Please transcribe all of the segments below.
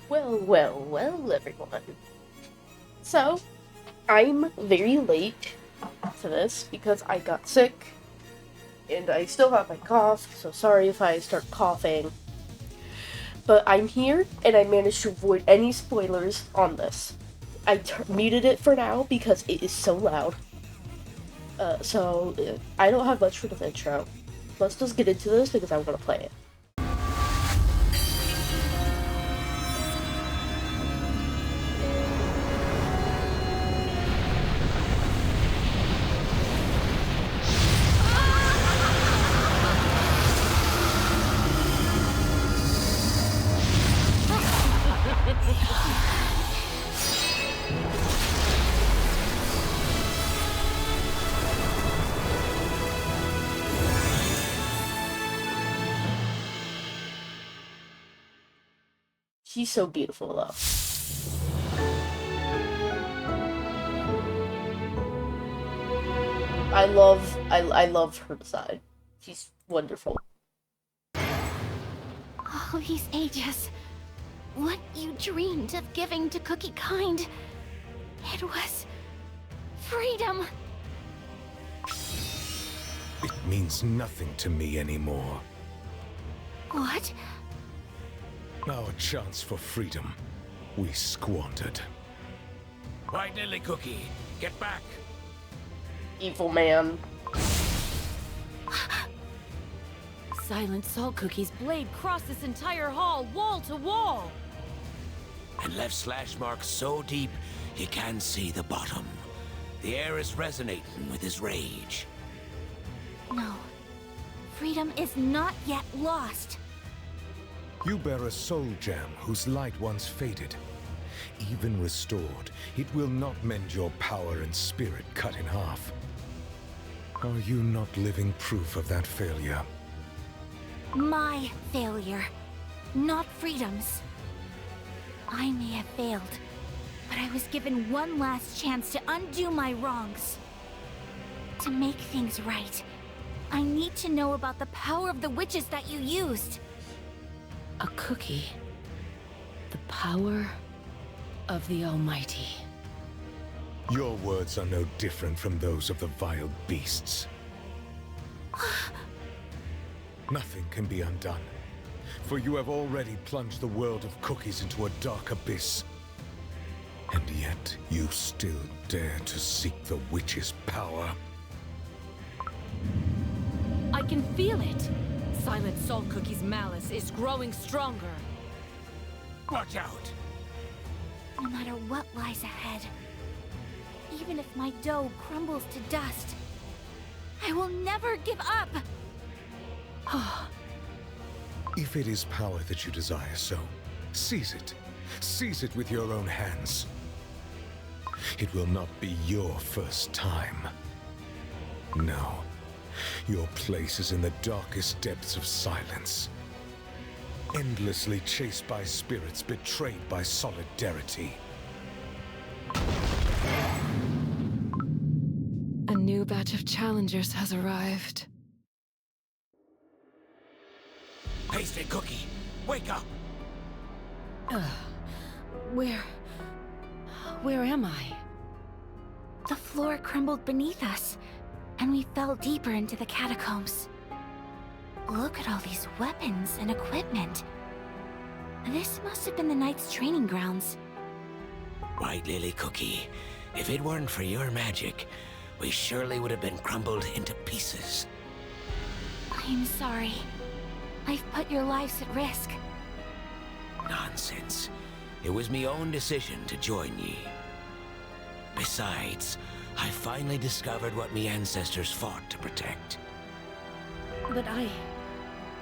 Well, everyone. So, I'm very late to this because I got sick and I still have my cough, so sorry if I start coughing. But I'm here and I managed to avoid any spoilers on this. I muted it for now because it is so loud. I don't have much for the intro. Let's just get into this because I want to play it. She's so beautiful, though. I love her design. She's wonderful. All these ages, what you dreamed of giving to Cookie Kind, it was freedom. It means nothing to me anymore. What? Our chance for freedom, we squandered. White Lily Cookie, get back! Evil man. Silent Salt Cookie's blade crossed this entire hall, wall to wall! And left slash marks so deep, he can't see the bottom. The air is resonating with his rage. No. Freedom is not yet lost. You bear a soul gem whose light once faded. Even restored, it will not mend your power and spirit cut in half. Are you not living proof of that failure? My failure, not Freedom's. I may have failed, but I was given one last chance to undo my wrongs. To make things right, I need to know about the power of the witches that you used. A cookie. The power of the Almighty. Your words are no different from those of the vile beasts. Nothing can be undone, for you have already plunged the world of cookies into a dark abyss. And yet, you still dare to seek the witch's power. I can feel it! Silent Salt Cookie's malice is growing stronger. Watch out! No matter what lies ahead, even if my dough crumbles to dust, I will never give up! If it is power that you desire, so seize it. Seize it with your own hands. It will not be your first time. No. Your place is in the darkest depths of silence. Endlessly chased by spirits betrayed by solidarity. A new batch of challengers has arrived. Pasty Cookie, wake up! Where am I? The floor crumbled beneath us, and we fell deeper into the catacombs. Look at all these weapons and equipment. This must have been the Knight's training grounds. White Lily Cookie, if it weren't for your magic, we surely would have been crumbled into pieces. I'm sorry. I've put your lives at risk. Nonsense. It was me own decision to join ye. Besides, I finally discovered what me ancestors fought to protect. But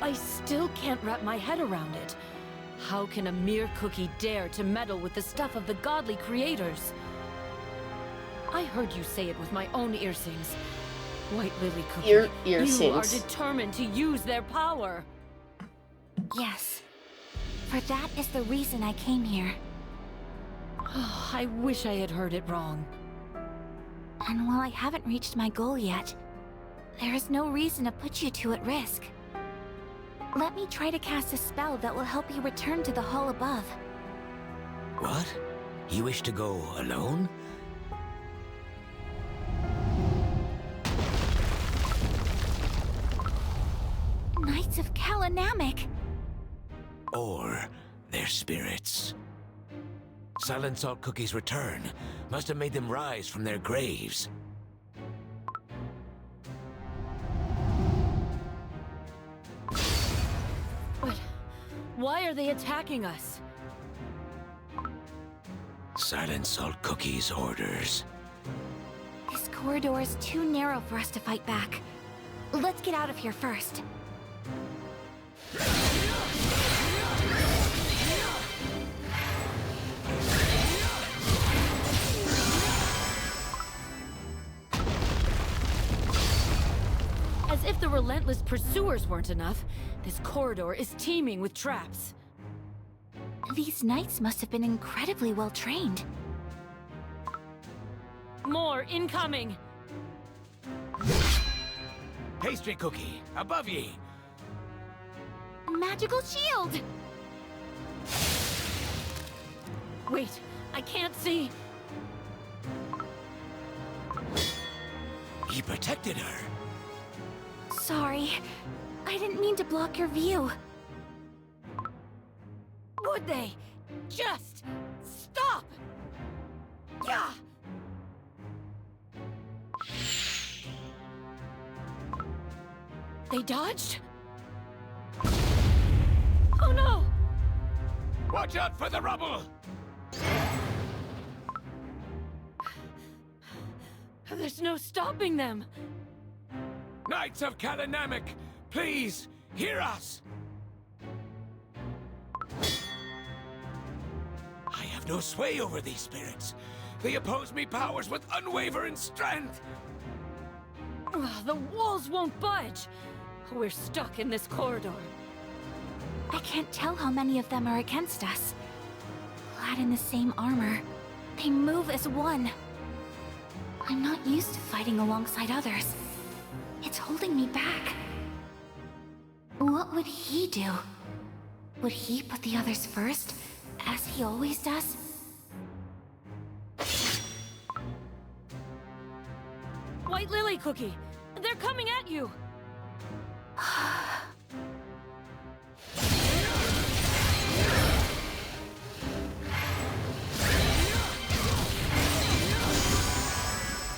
I still can't wrap my head around it. How can a mere cookie dare to meddle with the stuff of the godly creators? I heard you say it with my own earsings. White Lily Cookie, Ear you are sings. determined to use their power. Yes. For that is the reason I came here. Oh, I wish I had heard it wrong. And while I haven't reached my goal yet, there is no reason to put you two at risk. Let me try to cast a spell that will help you return to the hall above. What? You wish to go alone? Knights of Kalanamic. Or their spirits. Silent Salt Cookie's return must have made them rise from their graves. But why are they attacking us? Silent Salt Cookie's orders. This corridor is too narrow for us to fight back. Let's get out of here first. As if the relentless pursuers weren't enough, this corridor is teeming with traps. These knights must have been incredibly well trained. More incoming! Pastry Cookie, above ye! Magical shield! Wait, I can't see. He protected her. Sorry, I didn't mean to block your view. Would they? Just stop! Yeah! They dodged? Oh no! Watch out for the rubble! There's no stopping them! Knights of Kalanamic, please, hear us! I have no sway over these spirits. They oppose me powers with unwavering strength. The walls won't budge! We're stuck in this corridor. I can't tell how many of them are against us. Clad in the same armor, they move as one. I'm not used to fighting alongside others. It's holding me back. What would he do? Would he put the others first, as he always does? White Lily Cookie! They're coming at you!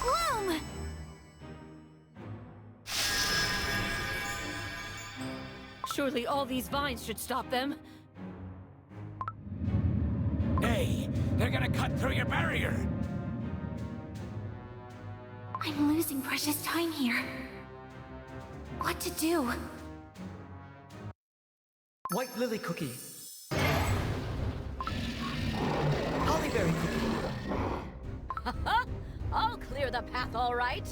Bloom! Surely all these vines should stop them. Nay, they're gonna cut through your barrier. I'm losing precious time here. What to do? White Lily Cookie. Hollyberry Cookie. I'll clear the path, all right.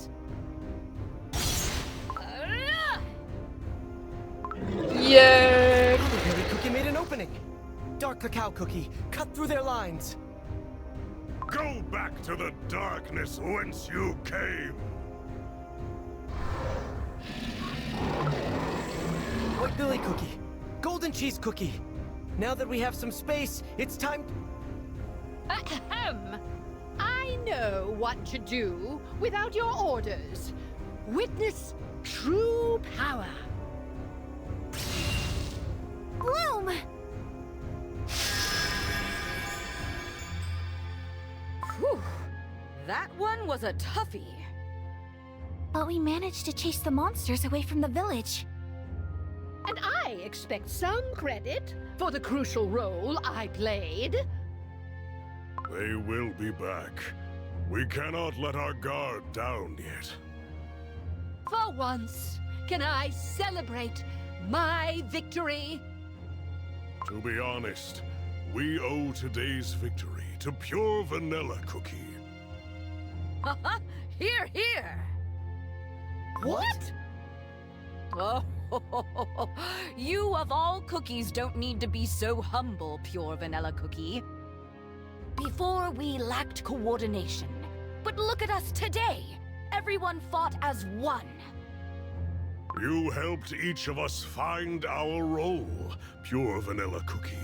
Yay! Hollyberry Cookie made an opening. Dark Cacao Cookie, cut through their lines. Go back to the darkness whence you came! White Lily Cookie. Golden Cheese Cookie. Now that we have some space, it's time... Ahem! I know what to do without your orders. Witness true power. Bloom! Whew. That one was a toughie. But we managed to chase the monsters away from the village. And I expect some credit for the crucial role I played. They will be back. We cannot let our guard down yet. For once, can I celebrate my victory? To be honest, we owe today's victory to Pure Vanilla Cookie. Haha! Here, here! What? Oh, you of all cookies don't need to be so humble, Pure Vanilla Cookie. Before we lacked coordination. But look at us today! Everyone fought as one. You helped each of us find our role, Pure Vanilla Cookie.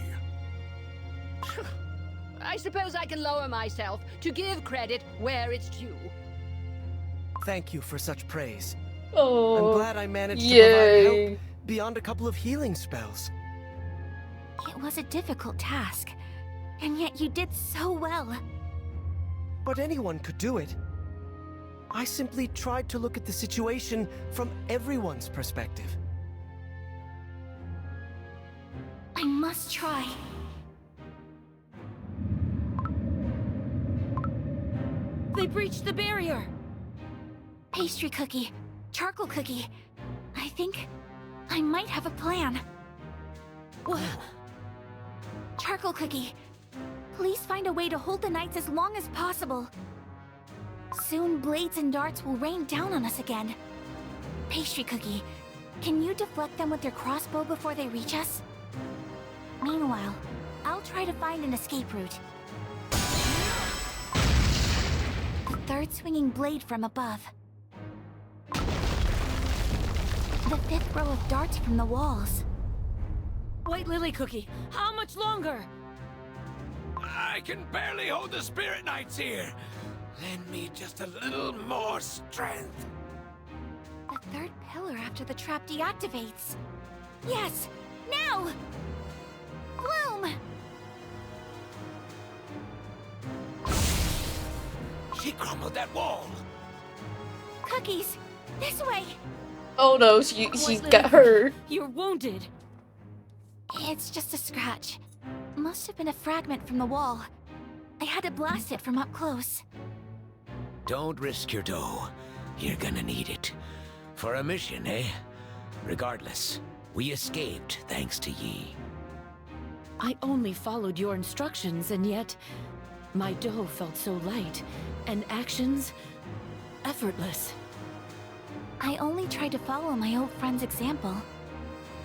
I suppose I can lower myself to give credit where it's due. Thank you for such praise. Oh, I'm glad I managed to provide yay. help beyond a couple of healing spells. It was a difficult task, and yet you did so well. But anyone could do it. I simply tried to look at the situation from everyone's perspective. I must try. They breached the barrier! Pastry cookie, charcoal cookie. I think I might have a plan. Charcoal cookie, please find a way to hold the knights as long as possible. Soon blades and darts will rain down on us again. Pastry cookie, can you deflect them with your crossbow before they reach us? Meanwhile, I'll try to find an escape route. The third swinging blade from above. The fifth row of darts from the walls. White Lily Cookie, how much longer? I can barely hold the Spirit Knights here. Lend me just a little more strength. The third pillar after the trap deactivates. Yes! Now! Bloom! She crumbled that wall. Cookies! This way! Oh no, she's White got Lily hurt. Cookie, you're wounded. It's just a scratch. Must have been a fragment from the wall. I had to blast it from up close. Don't risk your dough. You're gonna need it. For a mission, eh? Regardless, we escaped thanks to ye. I only followed your instructions, and yet my dough felt so light, and actions effortless. I only tried to follow my old friend's example.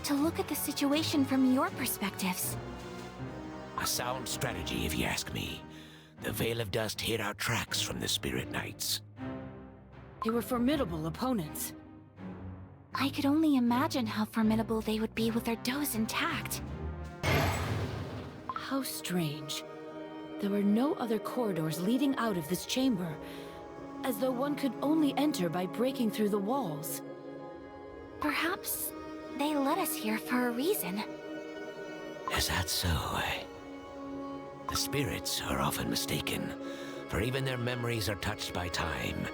To look at the situation from your perspectives. A sound strategy, if you ask me. The Veil of Dust hid our tracks from the Spirit Knights. They were formidable opponents. I could only imagine how formidable they would be with their doughs intact. How strange. There were no other corridors leading out of this chamber, as though one could only enter by breaking through the walls. Perhaps they led us here for a reason. Is that so, eh? The spirits are often mistaken, for even their memories are touched by time,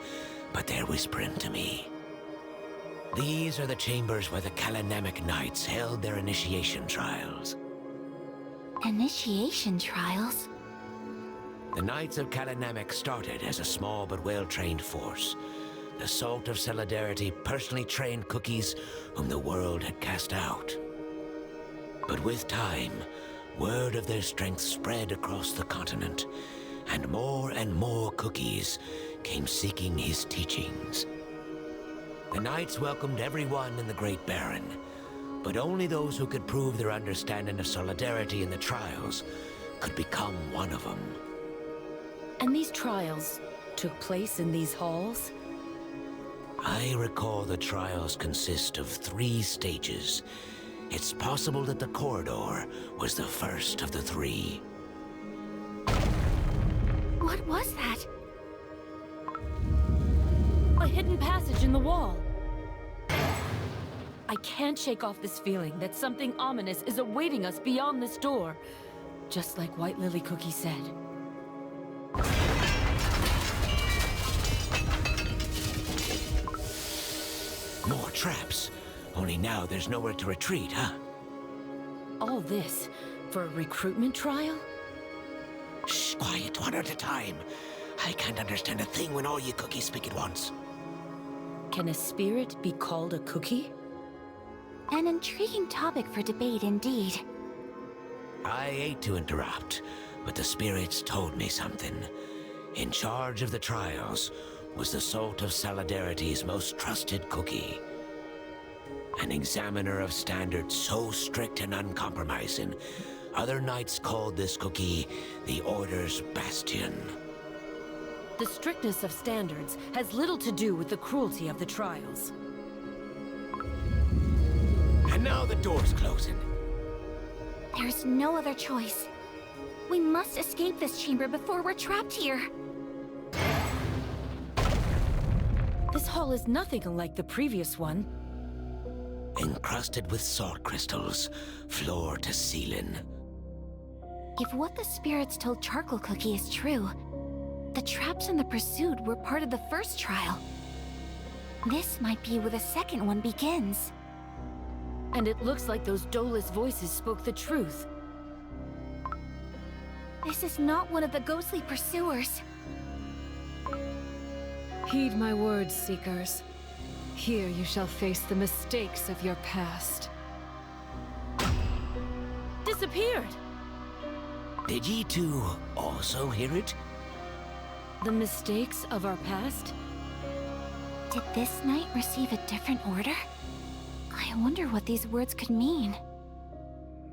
but they're whispering to me. These are the chambers where the Kalanamic Knights held their initiation trials. Initiation trials? The Knights of Kalanamic started as a small but well-trained force. The Salt of Solidarity personally trained cookies whom the world had cast out. But with time, word of their strength spread across the continent, and more cookies came seeking his teachings. The Knights welcomed everyone in the Great Baron, but only those who could prove their understanding of Solidarity in the trials could become one of them. And these trials took place in these halls? I recall the trials consist of 3 stages. It's possible that the corridor was the first of the 3. What was that? A hidden passage in the wall. I can't shake off this feeling that something ominous is awaiting us beyond this door, just like White Lily Cookie said. More traps. Only now there's nowhere to retreat, huh? All this for a recruitment trial? Shh, quiet, one at a time. I can't understand a thing when all you cookies speak at once. Can a spirit be called a cookie? An intriguing topic for debate indeed. I hate to interrupt, but the spirits told me something. In charge of the trials was the Salt of Solidarity's most trusted cookie. An examiner of standards so strict and uncompromising, other knights called this cookie the Order's Bastion. The strictness of standards has little to do with the cruelty of the trials. And now the door's closing. There's no other choice. We must escape this chamber before we're trapped here. This hall is nothing like the previous one. Encrusted with salt crystals, floor to ceiling. If what the spirits told Charcoal Cookie is true, the traps in the pursuit were part of the first trial. This might be where the second one begins. And it looks like those Dolus voices spoke the truth. This is not one of the ghostly pursuers. Heed my words, Seekers. Here you shall face the mistakes of your past. Disappeared! Did ye two also hear it? The mistakes of our past? Did this knight receive a different order? I wonder what these words could mean.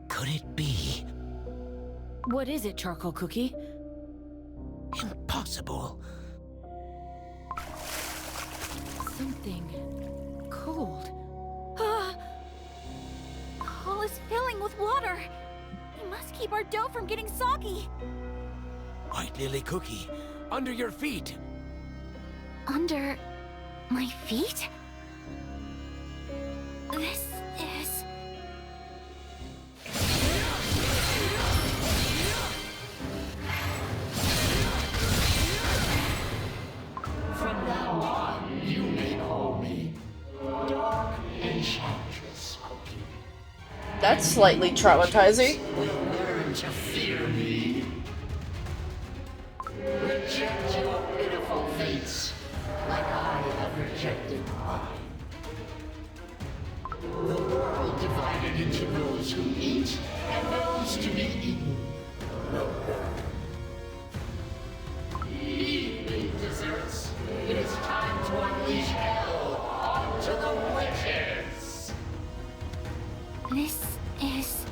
Could it be? What is it, Charcoal Cookie? Impossible. Something cold. Ah! The hall is filling with water. We must keep our dough from getting soggy. White Lily Cookie, under your feet. Under my feet? This is... From now on, you may call me Dark Enchantress Cookie. That's slightly traumatizing. Will learn to fear me. Reject your pitiful fates, like I have rejected mine. The world divided into those who eat and those to be eaten. Evening desserts. It is time to unleash hell onto the witches. This is...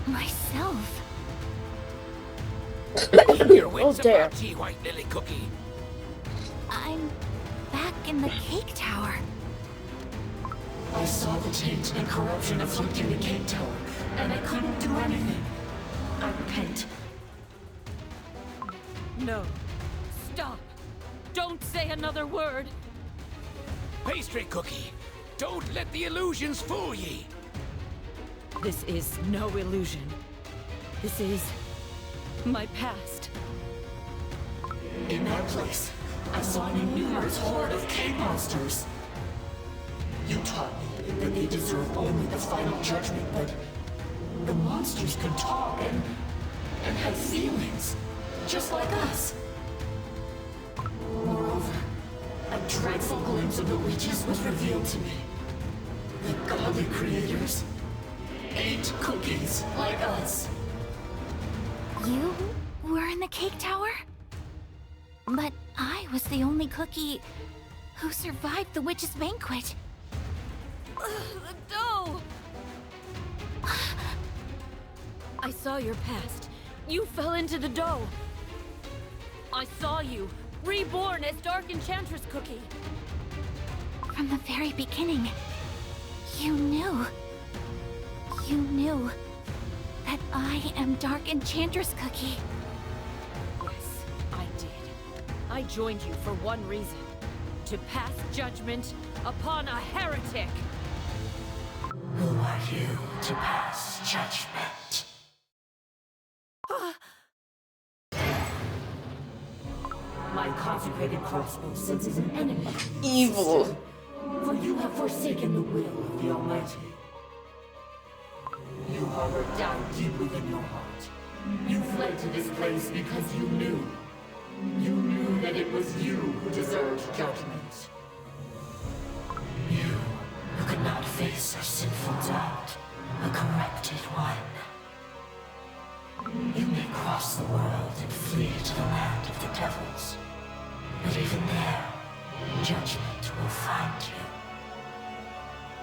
myself. Your Oh, wits dear. about ye, White Lily Cookie. I'm back in the cake tower. I saw the taint and corruption afflicting the cake tower, and I couldn't do anything. I repent. No. Stop. Don't say another word. Pastry Cookie, don't let the illusions fool ye. This is no illusion. This is my past. In that place, I saw an innumerous horde of cave monsters. You taught me that they deserve only the final judgment, but the monsters could talk and have feelings, just like us. Moreover, a dreadful glimpse of the witches was revealed to me. The godly creators ate cookies like us. You were in the cake tower? But I was the only cookie who survived the witch's banquet. The dough! I saw your past. You fell into the dough. I saw you, reborn as Dark Enchantress Cookie. From the very beginning, you knew. You knew that I am Dark Enchantress Cookie. Yes, I did. I joined you for one reason. To pass judgment upon a heretic. Who are you to pass judgment? My consecrated crossbow senses an enemy. Evil. For you have forsaken the will of the Almighty. You harbor doubt deep within your heart. You fled to this place because you knew. You knew that it was you who deserved judgment. You who could not face a sinful doubt, a corrupted one. You may cross the world and flee to the land of the devils. But even there, judgment will find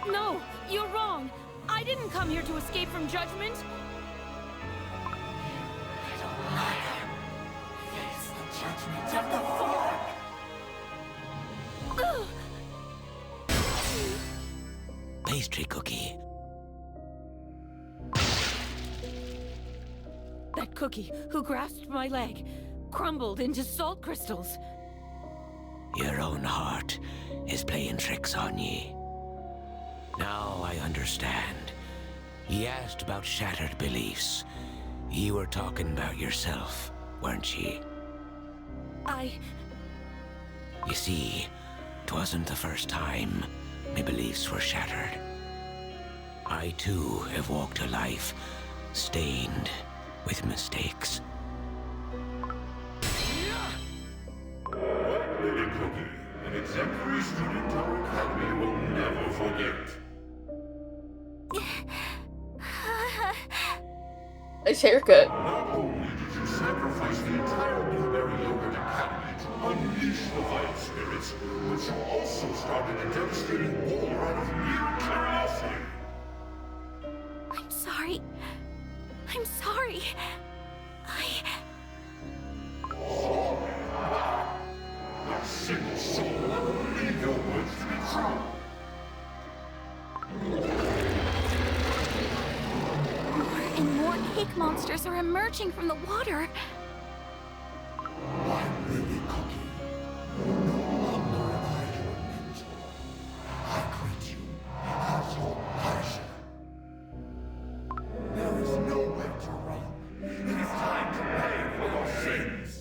you. No, you're wrong. I didn't come here to escape from judgment. Little liar. Face the judgment of the Fork. Pastry Cookie. That That cookie who grasped my leg crumbled into salt crystals. Your own heart is playing tricks on ye. Now I understand. Ye asked about shattered beliefs. Ye were talking about yourself, weren't ye? You see, 'twasn't the first time my beliefs were shattered. I too have walked a life stained with mistakes. What Lily Cookie, an exemplary student our academy will never forget. Nice haircut. Not only did you sacrifice the entire Blueberry Yogurt Academy to unleash the vile spirits, but you also started a devastating war out of mere curiosity. I'm sorry. I'm sorry. Sorry. Not a single soul will ever believe your words to be true. More and more cake monsters are emerging from the water. I'm Lily Cookie. No longer am I your mentor. I greet you as your pleasure. There is nowhere to run. It is time to pay for your sins.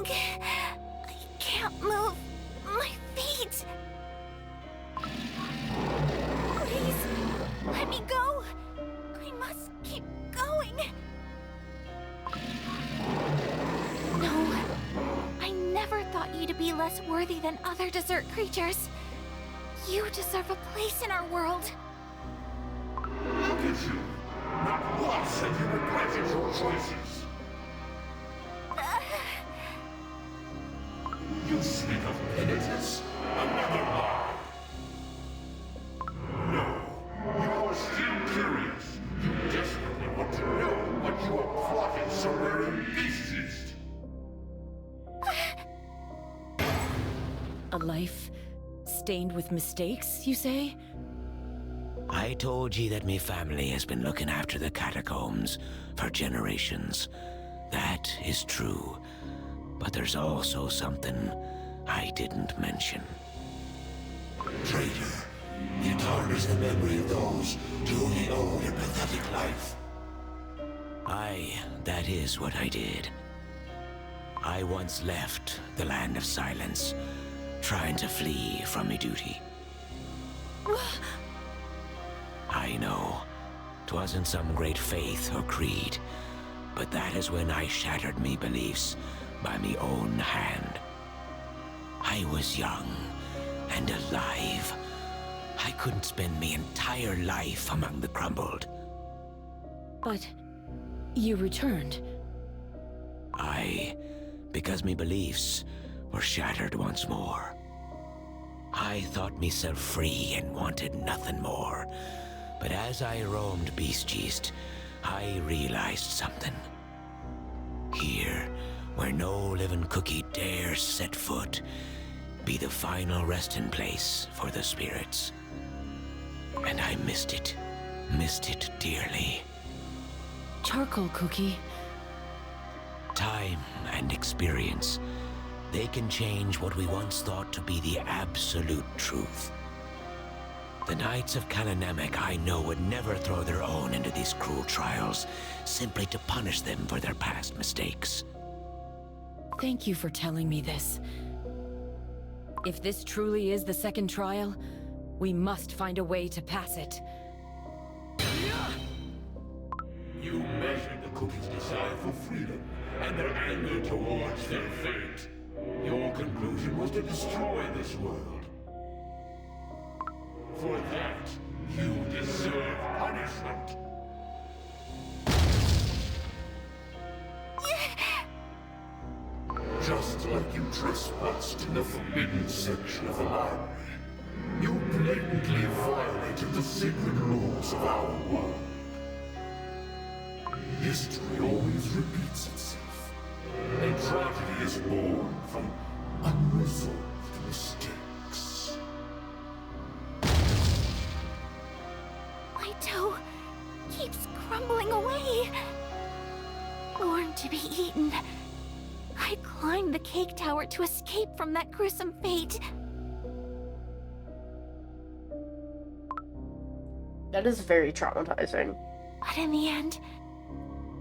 I can't move my feet. Please, let me go. I must keep going. No, I never thought you to be less worthy than other dessert creatures. You deserve a place in our world. Look at you. Not once have you regretted your choices. You speak of penitence? Another lie. No, you are still curious. You desperately want to know what you are plotting somewhere in Beast-yeast. A life stained with mistakes, you say? I told ye that me family has been looking after the catacombs for generations. That is true. But there's also something I didn't mention. Traitor, you tarnish the memory of those to whom he owed a pathetic life. Aye, that is what I did. I once left the Land of Silence, trying to flee from me duty. I know, 'twasn't some great faith or creed, but that is when I shattered me beliefs by me own hand. I was young and alive. I couldn't spend me entire life among the crumbled. But you returned. Aye, because me beliefs were shattered once more. I thought myself free and wanted nothing more. But as I roamed Beast-yeast, I realized something. Here, where no living cookie dares set foot, be the final resting place for the spirits. And I missed it dearly. Charcoal cookie. Time and experience, they can change what we once thought to be the absolute truth. The Knights of Kalanamek I know would never throw their own into these cruel trials, simply to punish them for their past mistakes. Thank you for telling me this. If this truly is the second trial, we must find a way to pass it. You measured the cookie's desire for freedom and their anger towards their fate. Your conclusion was to destroy this world. For that, you deserve punishment. Just like you trespassed in the forbidden section of the library, you blatantly violated the sacred laws of our world. History always repeats itself, and tragedy is born from unresolved mistakes. My dough keeps crumbling away. Born to be eaten, I climbed the cake tower to escape from that gruesome fate. That is very traumatizing. But in the end,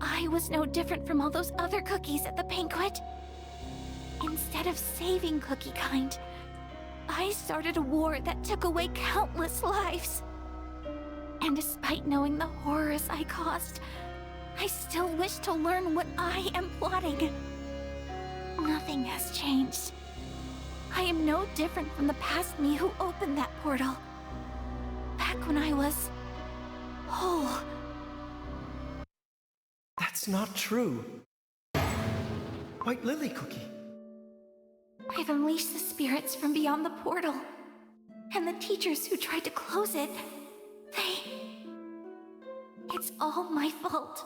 I was no different from all those other cookies at the banquet. Instead of saving Cookie Kind, I started a war that took away countless lives. And despite knowing the horrors I caused, I still wish to learn what I am plotting. Nothing has changed. I am no different from the past me who opened that portal. Back when I was whole. That's not true. White Lily Cookie. I've unleashed the spirits from beyond the portal. And the teachers who tried to close it, it's all my fault.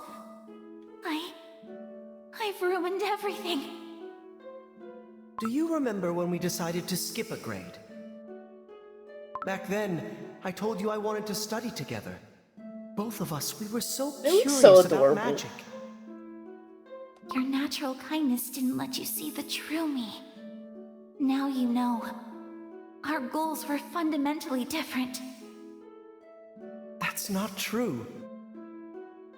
I've ruined everything. Do you remember when we decided to skip a grade? Back then, I told you I wanted to study together. Both of us, we were so curious so about adorable. magic. Your natural kindness didn't let you see the true me. Now you know. Our goals were fundamentally different. That's not true.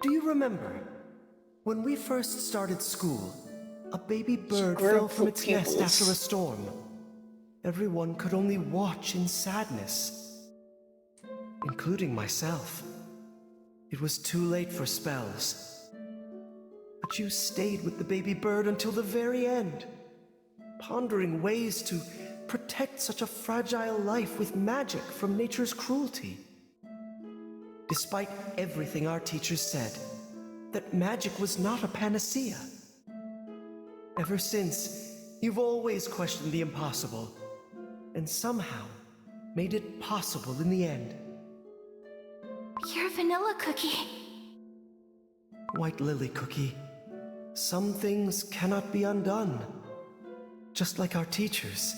Do you remember? When we first started school, a baby bird fell from its nest after a storm. Everyone could only watch in sadness, including myself. It was too late for spells. But you stayed with the baby bird until the very end, pondering ways to protect such a fragile life with magic from nature's cruelty. Despite everything our teachers said, that magic was not a panacea. Ever since, you've always questioned the impossible, and somehow made it possible in the end. You're Vanilla Cookie. White Lily Cookie, some things cannot be undone. Just like our teachers.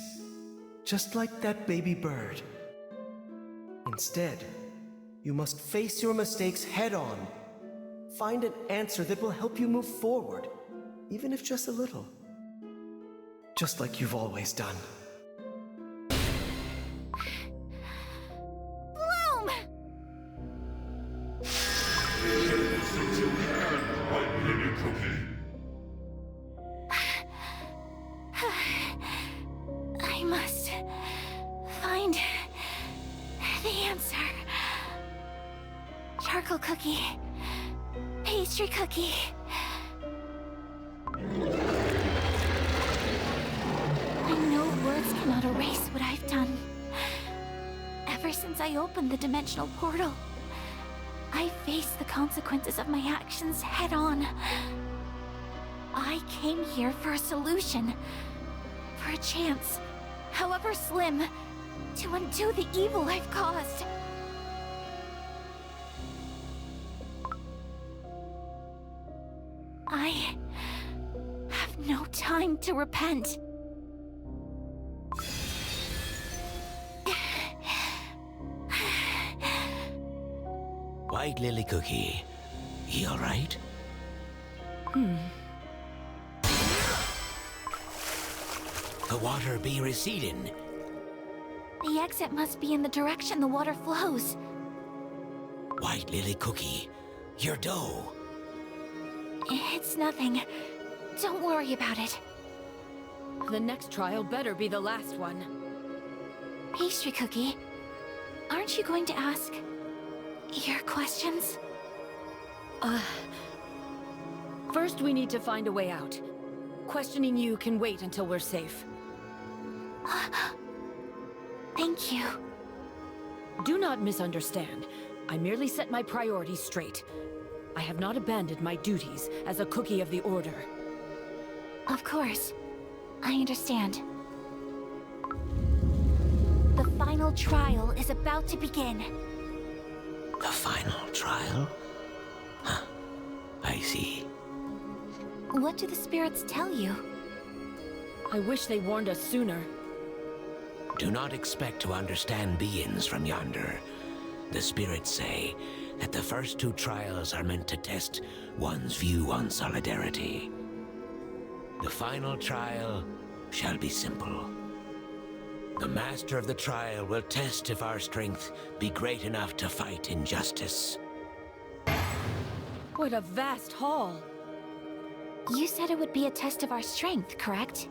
Just like that baby bird. Instead, you must face your mistakes head on. Find an answer that will help you move forward, even if just a little. Just like you've always done. Bloom! White Lily Cookie. I must find the answer. Charcoal cookie. Pastry cookie. I know words cannot erase what I've done. Ever since I opened the dimensional portal, I faced the consequences of my actions head on. I came here for a solution. For a chance, however slim, to undo the evil I've caused. I have no time to repent. White Lily Cookie, you alright? The water be receding. The exit must be in the direction the water flows. White Lily Cookie, your dough. It's nothing. Don't worry about it. The next trial better be the last one. Pastry Cookie, aren't you going to ask your questions? First we need to find a way out. Questioning you can wait until we're safe. Thank you. Do not misunderstand. I merely set my priorities straight. I have not abandoned my duties as a cookie of the Order. Of course. I understand. The final trial is about to begin. The final trial? Huh. I see. What do the spirits tell you? I wish they warned us sooner. Do not expect to understand beings from yonder. The spirits say that the first two trials are meant to test one's view on solidarity. The final trial shall be simple. The master of the trial will test if our strength be great enough to fight injustice. What a vast hall! You said it would be a test of our strength, correct?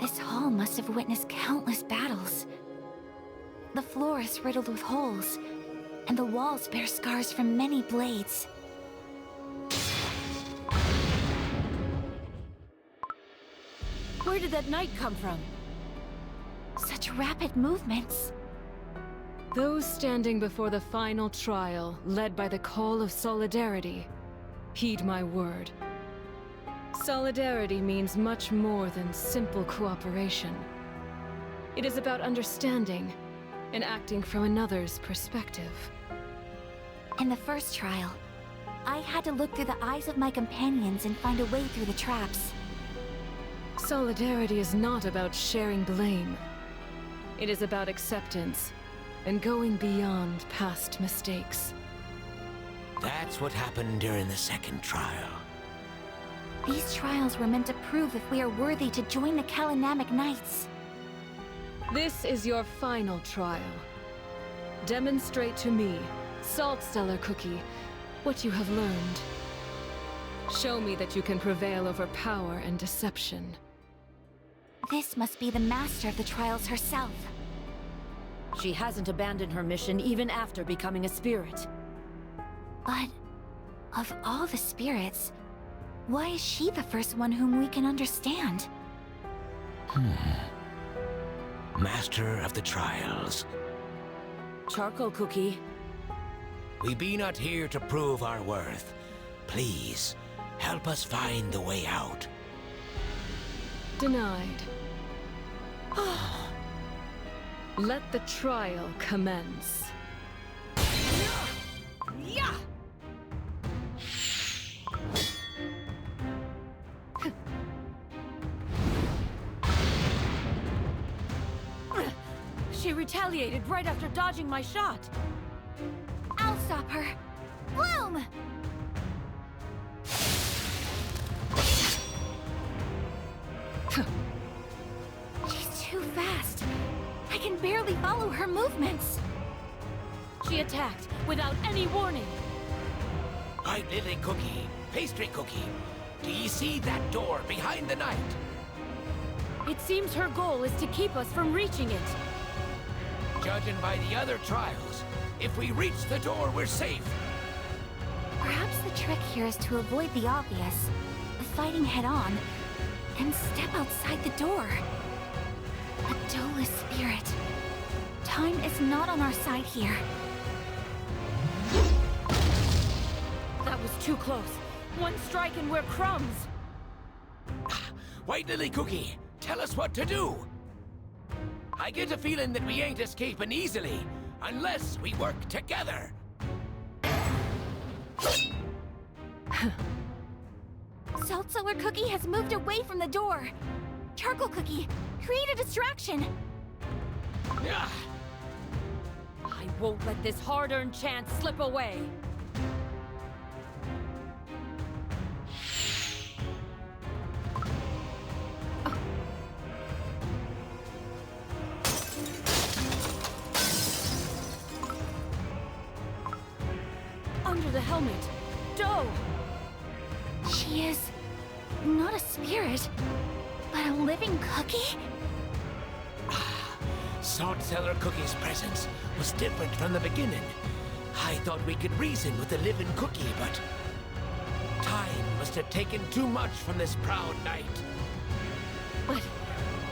This hall must have witnessed countless battles. The floor is riddled with holes, and the walls bear scars from many blades. Where did that knight come from? Such rapid movements. Those standing before the final trial, led by the call of solidarity, heed my word. Solidarity means much more than simple cooperation. It is about understanding and acting from another's perspective. In the first trial, I had to look through the eyes of my companions and find a way through the traps. Solidarity is not about sharing blame. It is about acceptance and going beyond past mistakes. That's what happened during the second trial. These trials were meant to prove if we are worthy to join the Kalanamic Knights. This is your final trial. Demonstrate to me, Salt Stellar Cookie, what you have learned. Show me that you can prevail over power and deception. This must be the master of the trials herself. She hasn't abandoned her mission even after becoming a spirit. But of all the spirits, why is she the first one whom we can understand? Master of the trials. Charcoal Cookie. We be not here to prove our worth. Please, help us find the way out. Denied. Let the trial commence. She retaliated right after dodging my shot. I'll stop her. Bloom! She's too fast. I can barely follow her movements. She attacked without any warning. White Lily Cookie, Pastry Cookie, do ye see that door behind the knight? It seems her goal is to keep us from reaching it. Judging by the other trials, if we reach the door, we're safe. Perhaps the trick here is to avoid the obvious, fighting head-on, and step outside the door. A Dolus spirit. Time is not on our side here. That was too close. One strike and we're crumbs. White Lily Cookie, tell us what to do. I get a feeling that we ain't escaping easily, unless we work together. Salt Cellar Cookie has moved away from the door. Charcoal Cookie, create a distraction. Ah, I won't let this hard-earned chance slip away. Under the helmet, Doe! She is not a spirit, but a living cookie? Salt Cellar Cookie's presence was different from the beginning. I thought we could reason with the living cookie, but time must have taken too much from this proud knight. But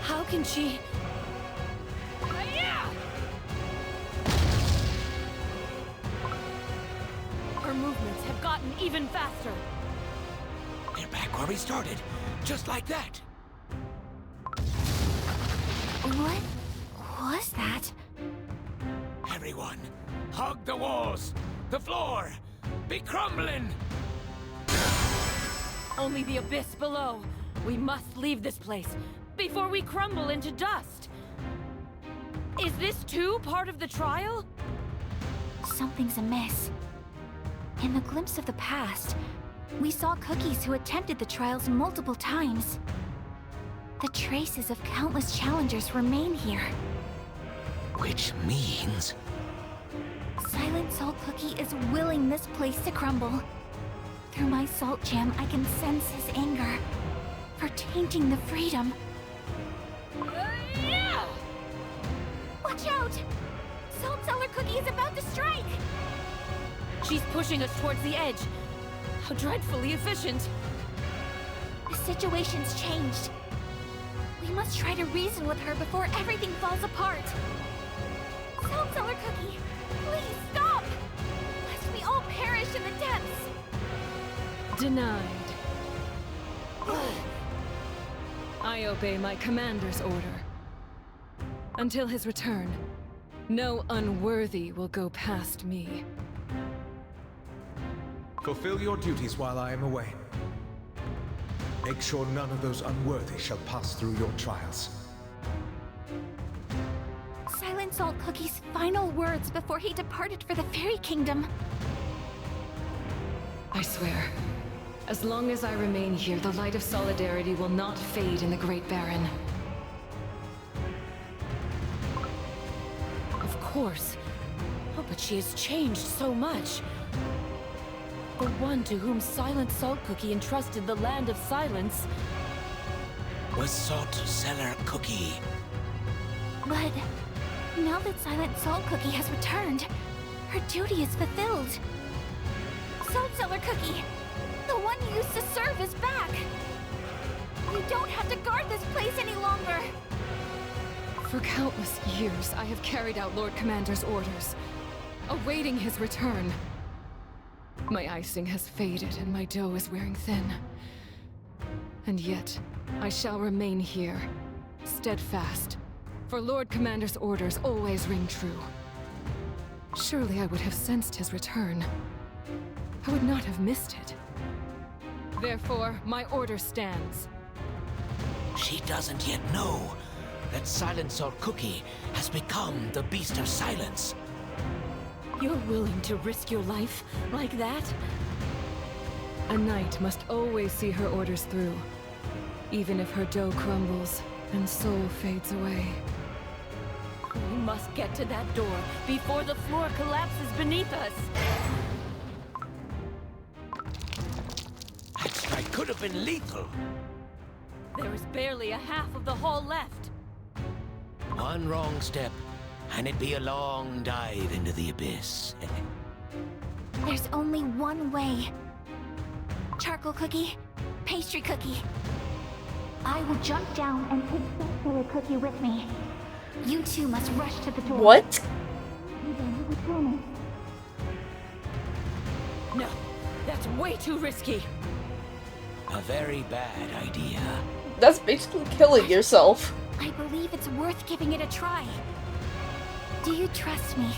how can she... Her movements have gotten even faster. They're back where we started, just like that. What was that? Everyone, hug the walls, the floor, be crumbling! Only the abyss below. We must leave this place before we crumble into dust. Is this too part of the trial? Something's amiss. In the glimpse of the past, we saw cookies who attempted the trials multiple times. The traces of countless challengers remain here. Which means... Silent Salt Cookie is willing this place to crumble. Through my salt gem, I can sense his anger for tainting the freedom. Watch out! Salt Cellar Cookie is about to strike! She's pushing us towards the edge. How dreadfully efficient. The situation's changed. We must try to reason with her before everything falls apart. Salt Cellar Cookie, please stop! Lest we all perish in the depths. Denied. I obey my commander's order. Until his return, no unworthy will go past me. Fulfill your duties while I am away. Make sure none of those unworthy shall pass through your trials. Silent Salt Cookie's final words before he departed for the Fairy Kingdom. I swear, as long as I remain here, the light of solidarity will not fade in the Great Baron. Of course. Oh, but she has changed so much. The one to whom Silent Salt Cookie entrusted the Land of Silence was Salt Cellar Cookie. But now that Silent Salt Cookie has returned, her duty is fulfilled. Salt Cellar Cookie, the one you used to serve, is back. You don't have to guard this place any longer. For countless years, I have carried out Lord Commander's orders, awaiting his return. My icing has faded and my dough is wearing thin. And yet, I shall remain here, steadfast, for Lord Commander's orders always ring true. Surely I would have sensed his return. I would not have missed it. Therefore, my order stands. She doesn't yet know that Silent Salt Cookie has become the Beast of Silence. You're willing to risk your life like that? A knight must always see her orders through, even if her dough crumbles and soul fades away. We must get to that door before the floor collapses beneath us. That strike could have been lethal. There is barely a half of the hall left. One wrong step, and it'd be a long dive into the abyss. There's only one way. Charcoal Cookie, Pastry Cookie. I will jump down and take Salt Cellar Cookie with me. You two must rush to the door. What? No, that's way too risky. A very bad idea. That's basically killing yourself. I believe it's worth giving it a try. Do you trust me?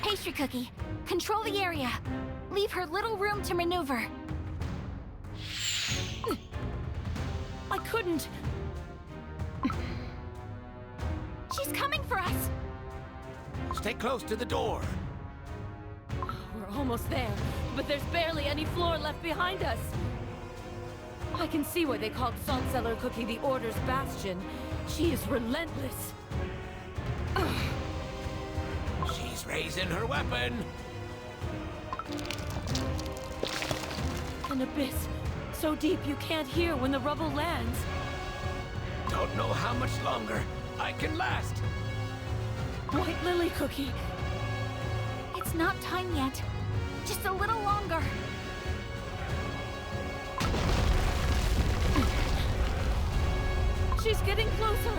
Pastry Cookie, control the area. Leave her little room to maneuver. I couldn't. She's coming for us. Stay close to the door. We're almost there, but there's barely any floor left behind us. I can see why they called Salt Cellar Cookie the Order's Bastion. She is relentless. She's raising her weapon. An abyss so deep you can't hear when the rubble lands. Don't know how much longer I can last. White Lily Cookie. It's not time yet. Just a little longer. She's getting closer.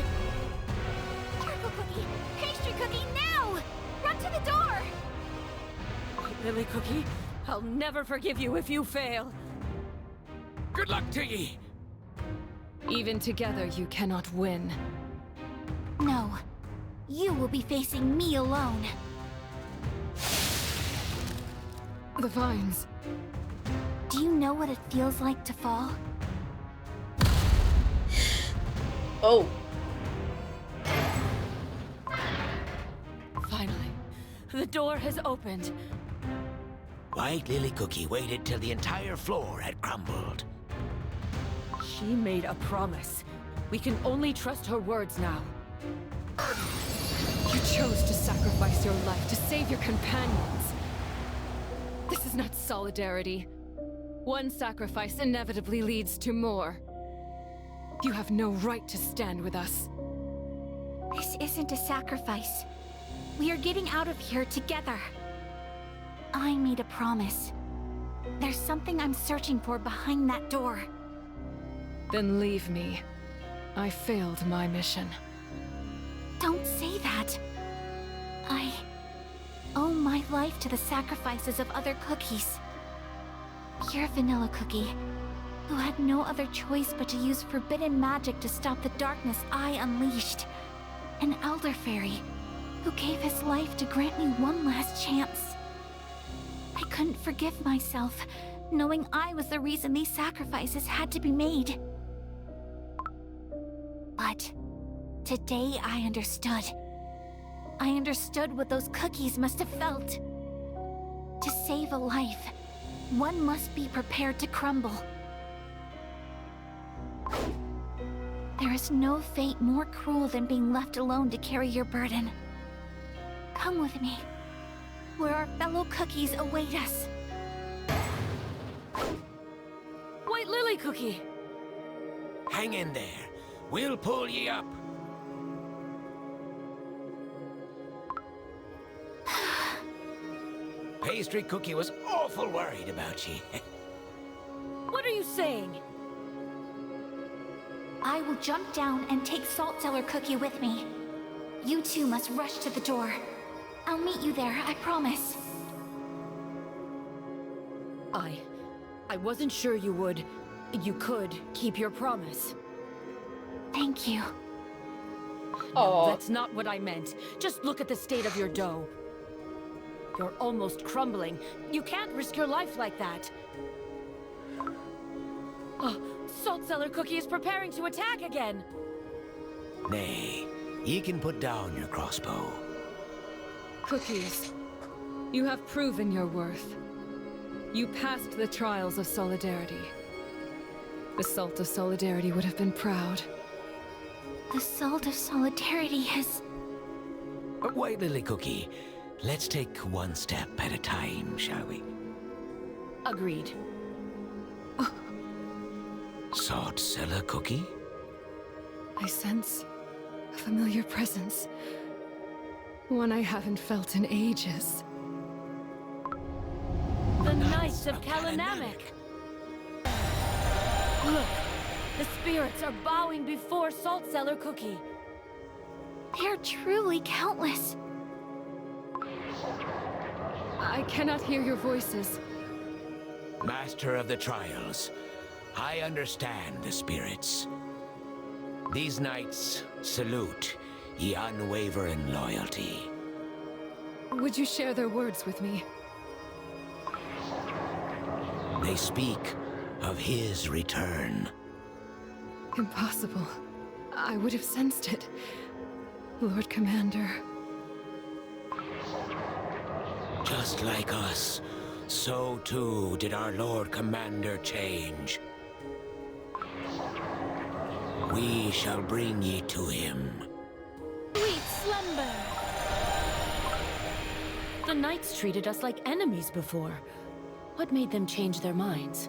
Charcoal Cookie, Pastry Cookie, now! Run to the door! White Lily Cookie, I'll never forgive you if you fail. Good luck to ye. Even together, you cannot win. No. You will be facing me alone. The vines. Do you know what it feels like to fall? Oh. The door has opened. White Lily Cookie waited till the entire floor had crumbled. She made a promise. We can only trust her words now. You chose to sacrifice your life to save your companions. This is not solidarity. One sacrifice inevitably leads to more. You have no right to stand with us. This isn't a sacrifice. We are getting out of here together. I made a promise. There's something I'm searching for behind that door. Then leave me. I failed my mission. Don't say that. I owe my life to the sacrifices of other cookies. Pure vanilla cookie, who had no other choice but to use forbidden magic to stop the darkness I unleashed. An elder fairy, who gave his life to grant me one last chance. I couldn't forgive myself, knowing I was the reason these sacrifices had to be made. But today I understood. I understood what those cookies must have felt. To save a life, one must be prepared to crumble. There is no fate more cruel than being left alone to carry your burden. Come with me, where our fellow cookies await us. White Lily Cookie! Hang in there. We'll pull ye up. Pastry Cookie was awful worried about ye. What are you saying? I will jump down and take Salt Cellar Cookie with me. You two must rush to the door. I'll meet you there, I promise. I wasn't sure you could keep your promise. Thank you. No, that's not what I meant. Just look at the state of your dough. You're almost crumbling. You can't risk your life like that. Oh, Salt Cellar Cookie is preparing to attack again. Nay, ye can put down your crossbow. Cookies, you have proven your worth. You passed the trials of solidarity. The Salt of Solidarity would have been proud. The Salt of Solidarity has... White Lily Cookie, let's take one step at a time, shall we? Agreed. Salt Cellar Cookie? I sense a familiar presence. One I haven't felt in ages. The Knights of Kalanamek! Look! The spirits are bowing before Salt Cellar Cookie. They're truly countless. I cannot hear your voices. Master of the Trials, I understand the spirits. These knights salute ye unwavering loyalty. Would you share their words with me? They speak of his return. Impossible. I would have sensed it. Lord Commander. Just like us, so too did our Lord Commander change. We shall bring ye to him. Sweet slumber! The Knights treated us like enemies before. What made them change their minds?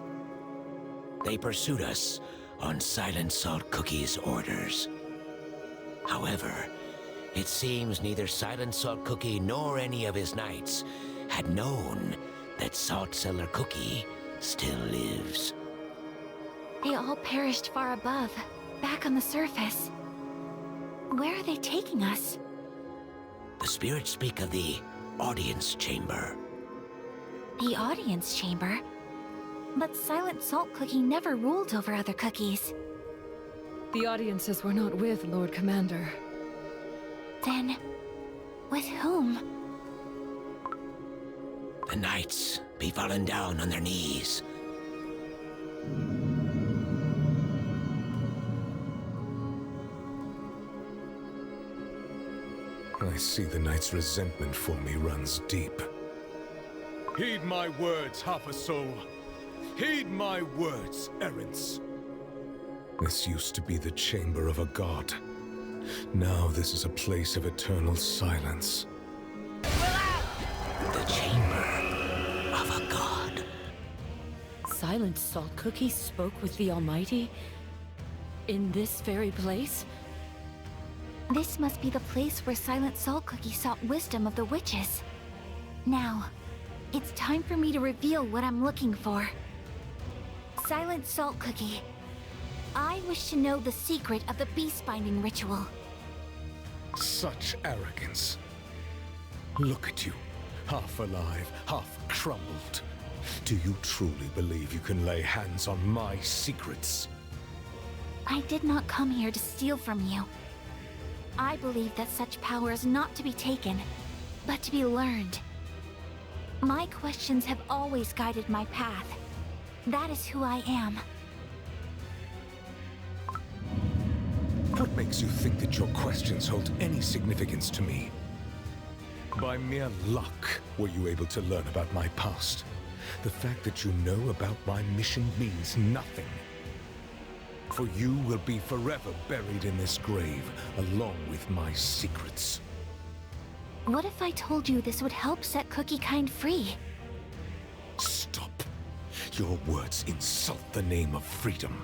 They pursued us on Silent Salt Cookie's orders. However, it seems neither Silent Salt Cookie nor any of his knights had known that Salt Cellar Cookie still lives. They all perished far above, back on the surface. Where are they taking us? The spirits speak of the audience chamber. The audience chamber? But Silent Salt Cookie never ruled over other cookies. The audiences were not with Lord Commander. Then, with whom? The knights be fallen down on their knees. I see the knight's resentment for me runs deep. Heed my words, half a soul. Heed my words, errants. This used to be the chamber of a god. Now this is a place of eternal silence. The chamber of a god. Silent Salt Cookie spoke with the Almighty? In this very place? This must be the place where Silent Salt Cookie sought wisdom of the witches. Now, it's time for me to reveal what I'm looking for. Silent Salt Cookie, I wish to know the secret of the beast binding ritual. Such arrogance. Look at you, half alive, half crumbled. Do you truly believe you can lay hands on my secrets? I did not come here to steal from you. I believe that such power is not to be taken, but to be learned. My questions have always guided my path. That is who I am. What makes you think that your questions hold any significance to me? By mere luck were you able to learn about my past. The fact that you know about my mission means nothing. For you will be forever buried in this grave, along with my secrets. What if I told you this would help set Cookie Kind free? Stop. Your words insult the name of freedom.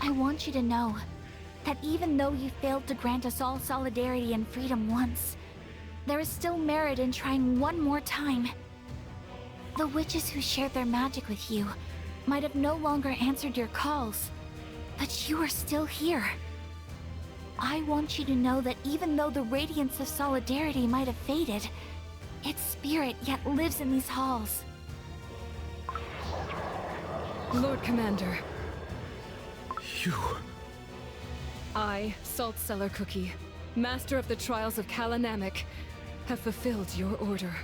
I want you to know that even though you failed to grant us all solidarity and freedom once, there is still merit in trying one more time. The witches who shared their magic with you might have no longer answered your calls, but you are still here. I want you to know that even though the radiance of solidarity might have faded, its spirit yet lives in these halls. Lord Commander, You... I, Salt Cellar Cookie, Master of the Trials of Kalanamek, have fulfilled your order.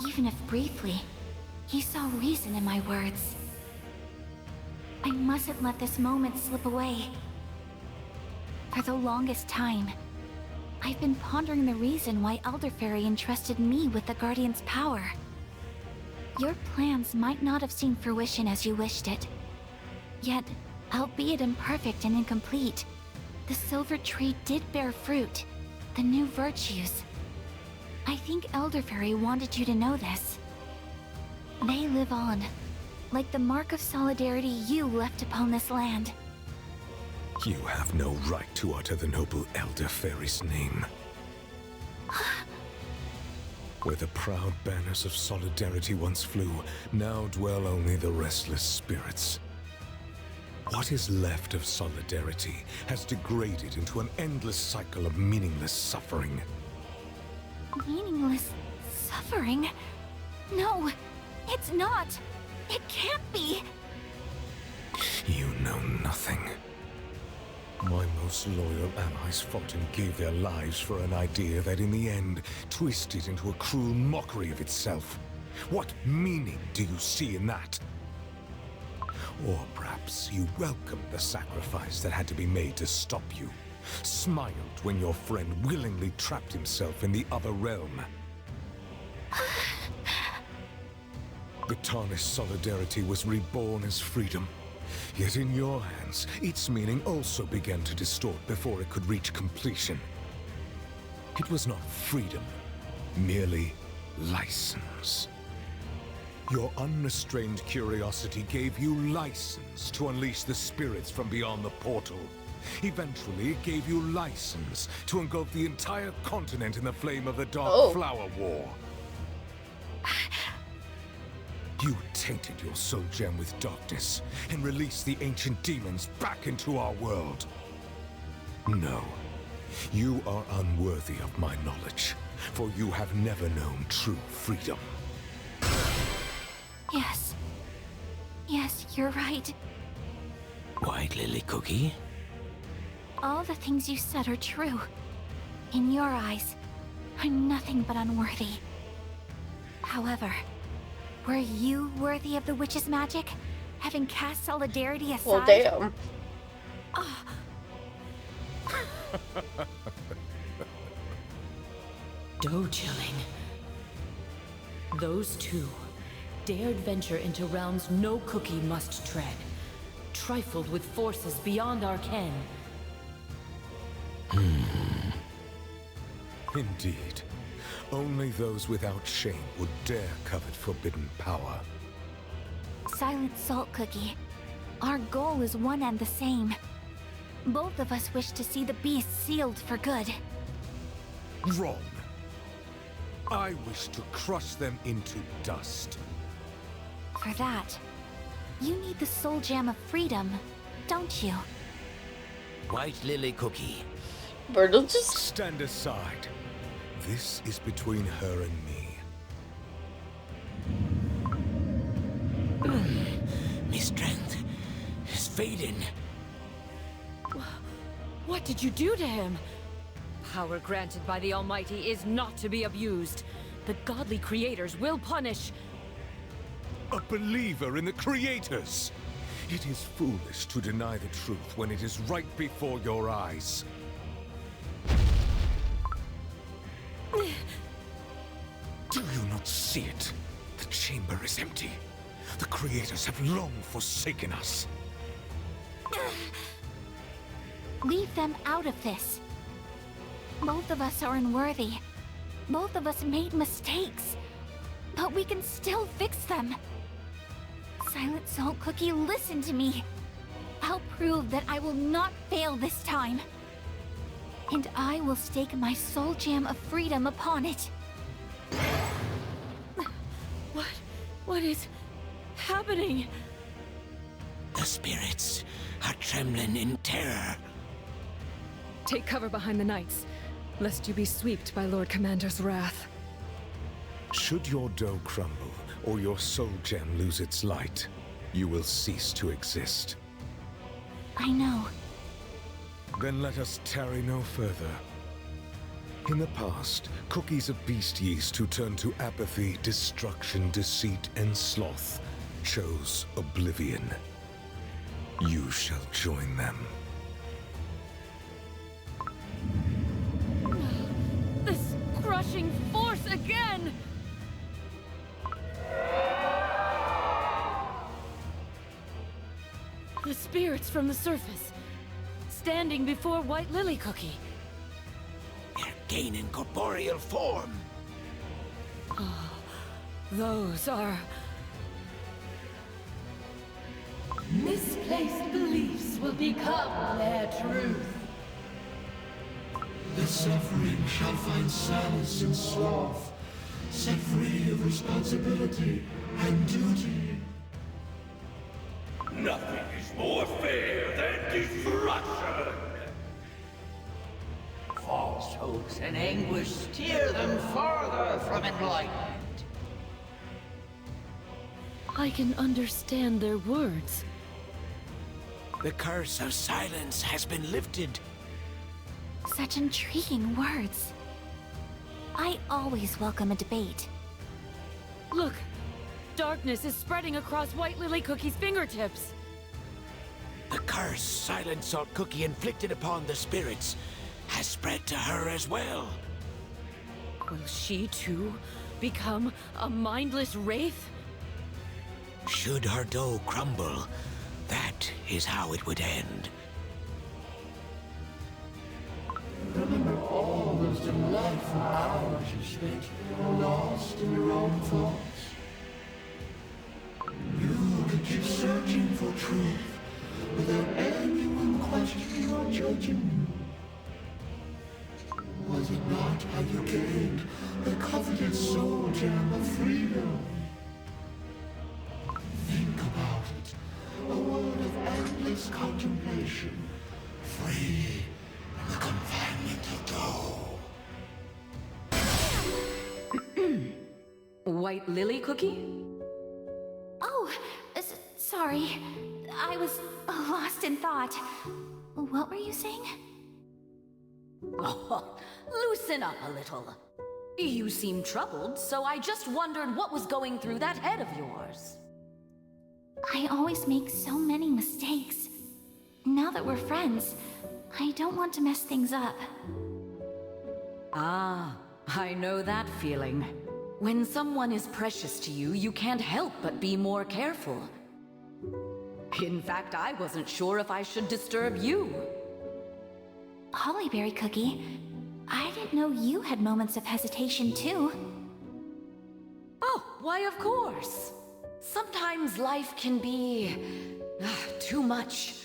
Even if briefly, you saw reason in my words. I mustn't let this moment slip away. For the longest time, I've been pondering the reason why Elderfairy entrusted me with the Guardian's power. Your plans might not have seen fruition as you wished it. Yet, albeit imperfect and incomplete, the Silver Tree did bear fruit, the new virtues. I think Elderfairy wanted you to know this. They live on, like the mark of solidarity you left upon this land. You have no right to utter the noble Elder Fairy's name. Where the proud banners of solidarity once flew, now dwell only the restless spirits. What is left of solidarity has degraded into an endless cycle of meaningless suffering. Meaningless suffering? No, it's not. It can't be. You know nothing. My most loyal allies fought and gave their lives for an idea that in the end twisted into a cruel mockery of itself. What meaning do you see in that? Or perhaps you welcomed the sacrifice that had to be made to stop you, smiled when your friend willingly trapped himself in the other realm. The tarnished solidarity was reborn as freedom. Yet in your hands, its meaning also began to distort before it could reach completion. It was not freedom, merely license. Your unrestrained curiosity gave you license to unleash the spirits from beyond the portal. Eventually, it gave you license to engulf the entire continent in the flame of the Dark Flower War. You tainted your soul gem with darkness and released the ancient demons back into our world. No, you are unworthy of my knowledge, for you have never known true freedom. Yes. Yes, you're right. White Lily Cookie? All the things you said are true. In your eyes, I'm nothing but unworthy. However, were you worthy of the witch's magic? Having cast solidarity aside? Well, damn. Dough chilling. Those two dared venture into realms no cookie must tread, trifled with forces beyond our ken. Indeed. Only those without shame would dare covet forbidden power. Silent Salt Cookie, our goal is one and the same. Both of us wish to see the beast sealed for good. Wrong. I wish to crush them into dust. For that, you need the soul gem of freedom, don't you? White Lily Cookie. Birdo just... Stand aside. This is between her and me. My strength is fading. What did you do to him? Power granted by the Almighty is not to be abused. The godly creators will punish. A believer in the creators! It is foolish to deny the truth when it is right before your eyes. Do you not see it? The chamber is empty. The creators have long forsaken us. Leave them out of this. Both of us are unworthy. Both of us made mistakes. But we can still fix them. Silent Salt Cookie, listen to me. I'll prove that I will not fail this time. And I will stake my soul gem of freedom upon it. What is happening? The spirits are trembling in terror. Take cover behind the knights, lest you be swept by Lord Commander's wrath. Should your dough crumble, or your soul gem lose its light, you will cease to exist. I know. Then let us tarry no further. In the past, cookies of Beast-yeast who turned to apathy, destruction, deceit, and sloth chose oblivion. You shall join them. This crushing force again! The spirits from the surface, standing before White Lily Cookie. They're gaining corporeal form. Those are... Misplaced beliefs will become their truth. The suffering shall find solace in sloth, set free of responsibility and duty. Nothing is more fair than destruction! False hopes and anguish steer them farther from enlightenment. I can understand their words. The curse of silence has been lifted. Such intriguing words. I always welcome a debate. Look! Darkness is spreading across White Lily Cookie's fingertips. The curse Silent Salt Cookie inflicted upon the spirits has spread to her as well. Will she too become a mindless wraith? Should her dough crumble, that is how it would end. Remember all those delightful hours you spent lost in your own thoughts. You could keep searching for truth without anyone questioning or judging you. Was it not how you gained the coveted soul gem of freedom? Think about it. A world of endless contemplation, free from the confinement of dough. White Lily Cookie? Oh, sorry. I was lost in thought. What were you saying? Oh, loosen up a little. You seem troubled, so I just wondered what was going through that head of yours. I always make so many mistakes. Now that we're friends, I don't want to mess things up. Ah, I know that feeling. When someone is precious to you, you can't help but be more careful. In fact, I wasn't sure if I should disturb you. Hollyberry Cookie, I didn't know you had moments of hesitation too. Oh, why of course. Sometimes life can be too much,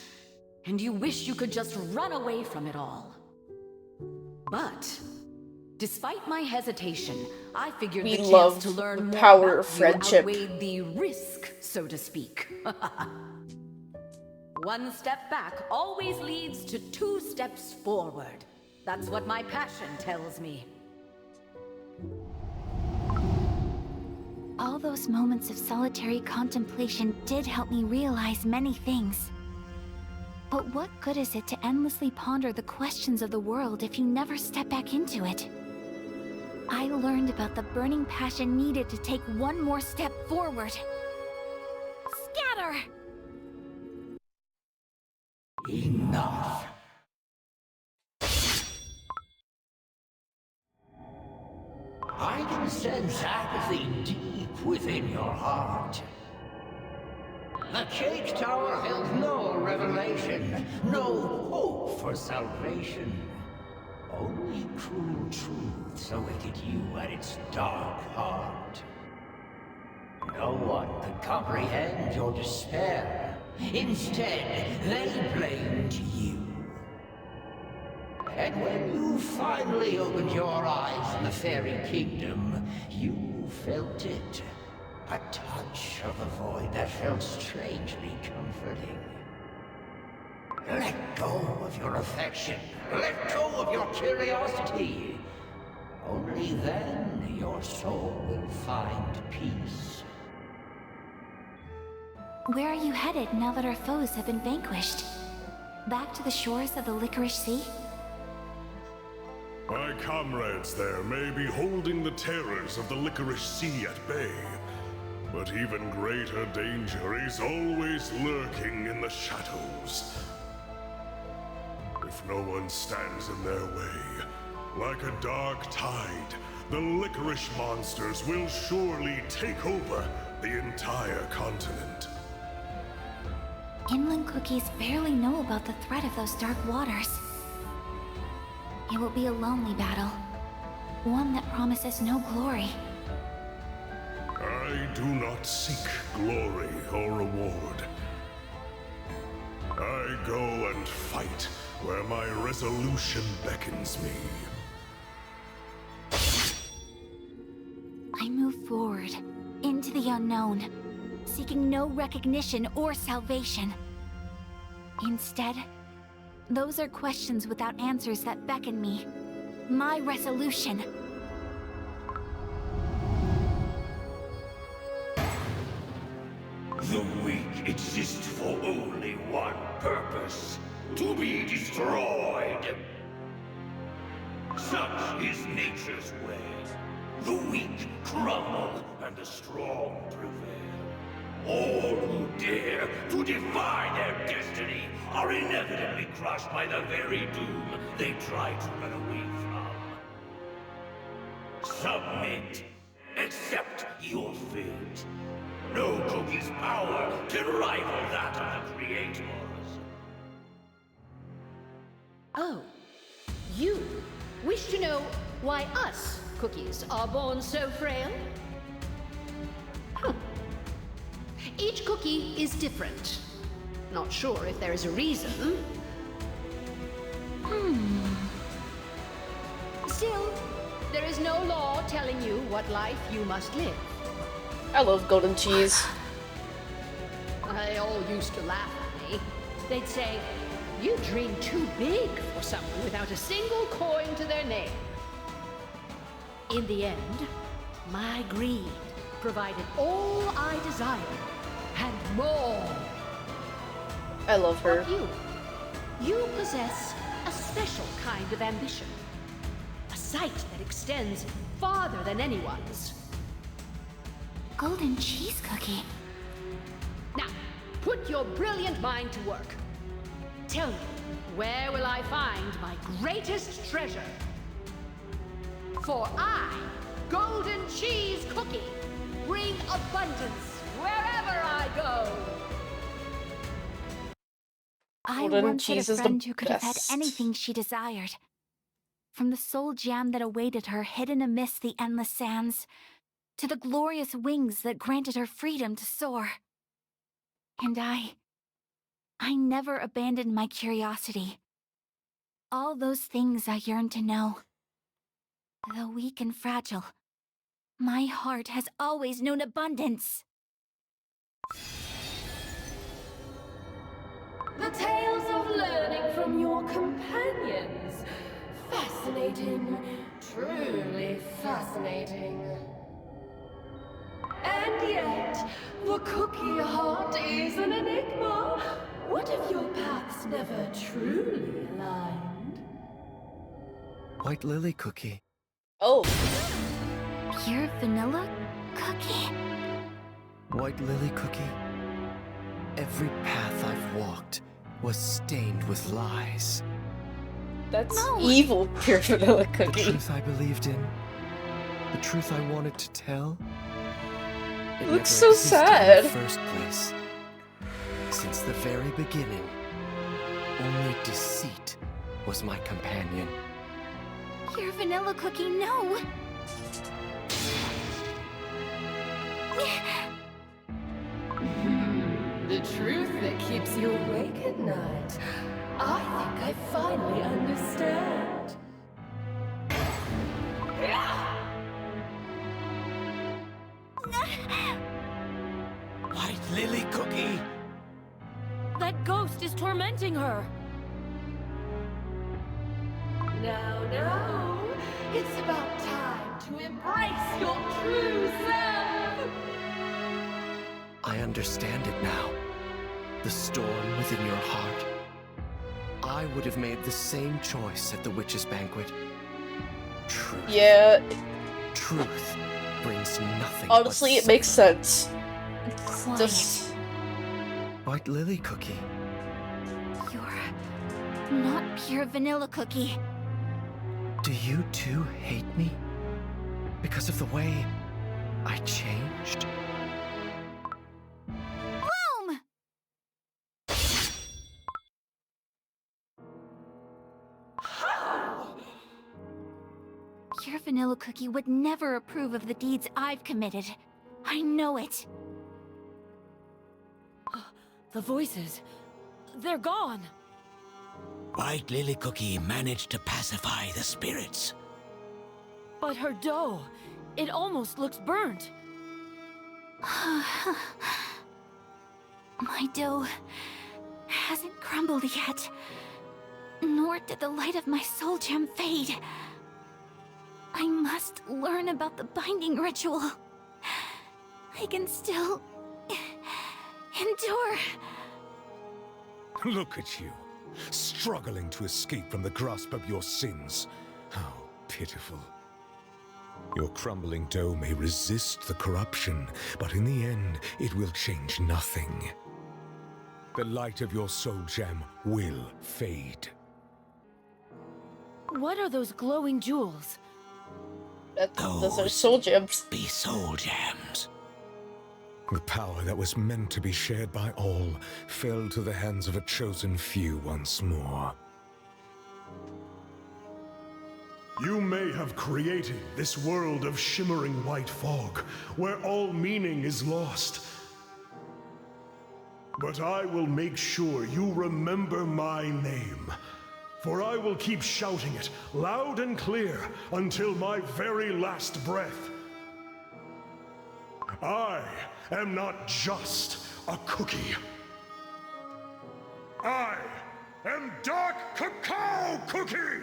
and you wish you could just run away from it all. But despite my hesitation, I figured We the love chance to learn the more power about of you friendship. outweighed the risk, so to speak. One step back always leads to 2 steps forward. That's what my passion tells me. All those moments of solitary contemplation did help me realize many things. But what good is it to endlessly ponder the questions of the world if you never step back into it? I learned about the burning passion needed to take one more step forward. Scatter! Enough. I can sense apathy deep within your heart. The Cage Tower held no revelation, no hope for salvation. Only cruel truths awaited you at its dark heart. No one could comprehend your despair. Instead, they blamed you. And when you finally opened your eyes in the fairy kingdom, you felt it. A touch of the void that felt strangely comforting. Let go of your affection. Let go of your curiosity. Only then your soul will find peace. Where are you headed now that our foes have been vanquished? Back to the shores of the Licorice Sea? My comrades there may be holding the terrors of the Licorice Sea at bay, but even greater danger is always lurking in the shadows. If no one stands in their way, like a dark tide, the licorice monsters will surely take over the entire continent. Inland cookies barely know about the threat of those dark waters. It will be a lonely battle. One that promises no glory. I do not seek glory or reward. I go and fight where my resolution beckons me. I move forward, into the unknown, seeking no recognition or salvation. Instead, those are questions without answers that beckon me. My resolution. The weak exist for only one purpose: to be destroyed. Such is nature's way. The weak crumble and the strong prevail. All who dare to defy their destiny are inevitably crushed by the very doom they try to run away from. Submit. Accept your fate. No cookie's power can rival that of the creators. Oh, you wish to know why us cookies are born so frail? Each cookie is different. Not sure if there is a reason. Still, there is no law telling you what life you must live. I love golden cheese. They all used to laugh at me. They'd say, "You dream too big for someone without a single coin to their name." In the end, my greed provided all I desired, and more. I love her. You possess a special kind of ambition. A sight that extends farther than anyone's. Golden cheese cookie. Now, put your brilliant mind to work. Tell me, where will I find my greatest treasure? For I, Golden Cheese Cookie, bring abundance wherever I go. I Golden once had a cheese is the friend who could have had best. anything she desired. From the soul gem that awaited her hidden amidst the endless sands, to the glorious wings that granted her freedom to soar. And I never abandoned my curiosity. All those things I yearned to know. Though weak and fragile, my heart has always known abundance. The tales of learning from your companions. Fascinating. Truly fascinating. And yet, the cookie heart is an enigma. What if your paths never truly aligned? White lily cookie. Oh, Pure vanilla cookie? White lily cookie. Every path I've walked was stained with lies. that's No. evil, pure vanilla The cookie. truth I believed in, the truth I wanted to tell, it Looks never so existed sad. in the first place. Since the very beginning, only deceit was my companion. Pure vanilla cookie, no! The truth that keeps you awake at night. I think I finally understand. White Lily Cookie! That ghost is tormenting her. Now, it's about time to embrace your true self. I understand it now. The storm within your heart. I would have made the same choice at the witches' banquet. Truth. Yeah, Truth brings nothing. honestly, but it makes suffering. sense. Quiet. Just White lily cookie. You're not pure vanilla cookie. Do you too hate me? Because of the way I changed? Bloom! Pure vanilla cookie would never approve of the deeds I've committed. I know it. The voices. They're gone. White Lily Cookie managed to pacify the spirits. But her dough, it almost looks burnt. My dough hasn't crumbled yet. Nor did the light of my soul gem fade. I must learn about the binding ritual. I can still endure. Look at you, struggling to escape from the grasp of your sins. How pitiful. Your crumbling dough may resist the corruption, but in the end, it will change nothing. The light of your soul gem will fade. What are those glowing jewels? those are Those soul gems. be soul gems. The power that was meant to be shared by all fell to the hands of a chosen few once more. You may have created this world of shimmering white fog, where all meaning is lost. But I will make sure you remember my name, for I will keep shouting it loud and clear until my very last breath. I am not just a cookie. I am Dark Cacao Cookie!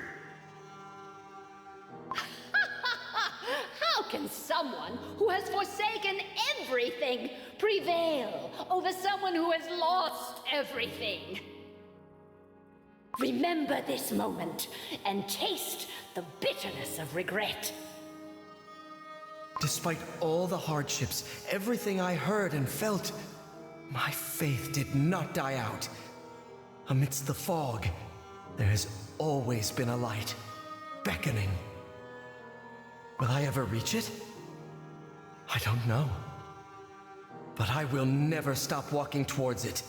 How can someone who has forsaken everything prevail over someone who has lost everything? Remember this moment and taste the bitterness of regret. Despite all the hardships, everything I heard and felt, my faith did not die out. Amidst the fog, there has always been a light, beckoning. Will I ever reach it? I don't know. But I will never stop walking towards it.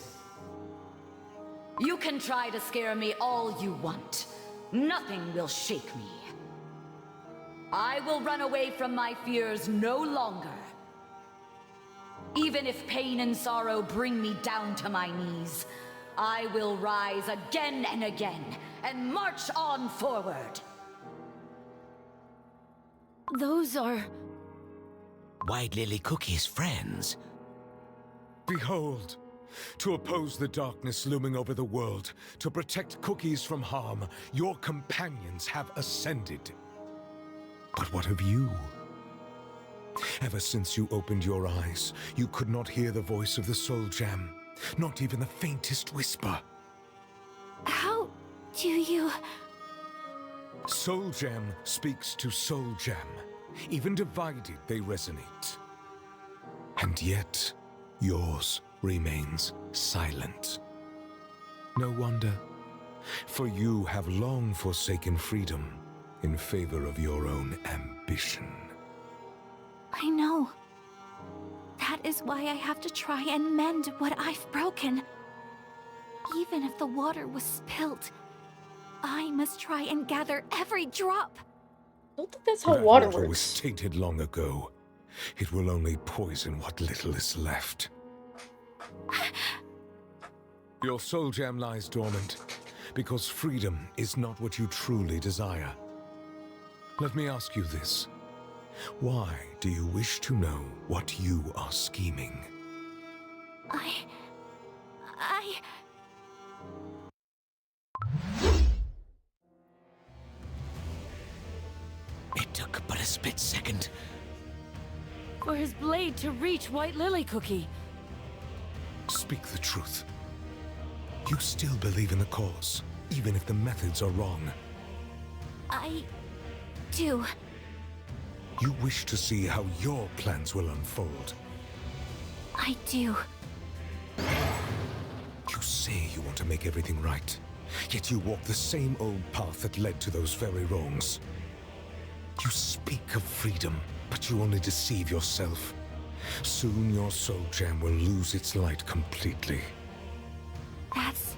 You can try to scare me all you want. Nothing will shake me. I will run away from my fears no longer. Even if pain and sorrow bring me down to my knees, I will rise again and again and march on forward. Those are... White Lily Cookie's friends. Behold! To oppose the darkness looming over the world, to protect cookies from harm, your companions have ascended. But what of you? Ever since you opened your eyes, you could not hear the voice of the Soul Gem, not even the faintest whisper. How do you... Soul Gem speaks to Soul Gem. Even divided, they resonate. And yet, yours remains silent. No wonder, for you have long forsaken freedom in favor of your own ambition. I know. That is why I have to try and mend what I've broken. Even if the water was spilt, I must try and gather every drop. I don't think that's how That water water was works. tainted long ago. It will only poison what little is left. Your soul gem lies dormant, because freedom is not what you truly desire. Let me ask you this. Why do you wish to know what you are scheming? I... It took but a split second. For his blade to reach White Lily Cookie. Speak the truth. You still believe in the cause, even if the methods are wrong. I do. You wish to see how your plans will unfold. I do. You say you want to make everything right, yet you walk the same old path that led to those very wrongs. You speak of freedom, but you only deceive yourself. Soon your soul gem will lose its light completely. That's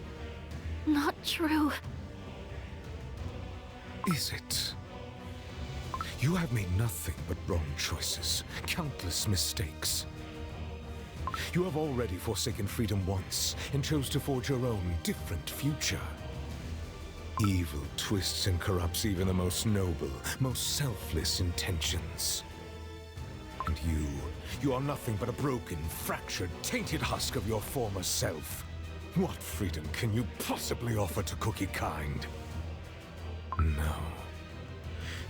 not true. Is it? You have made nothing but wrong choices, countless mistakes. You have already forsaken freedom once and chose to forge your own different future. Evil twists and corrupts even the most noble, most selfless intentions. And you are nothing but a broken, fractured, tainted husk of your former self. What freedom can you possibly offer to Cookie kind? No.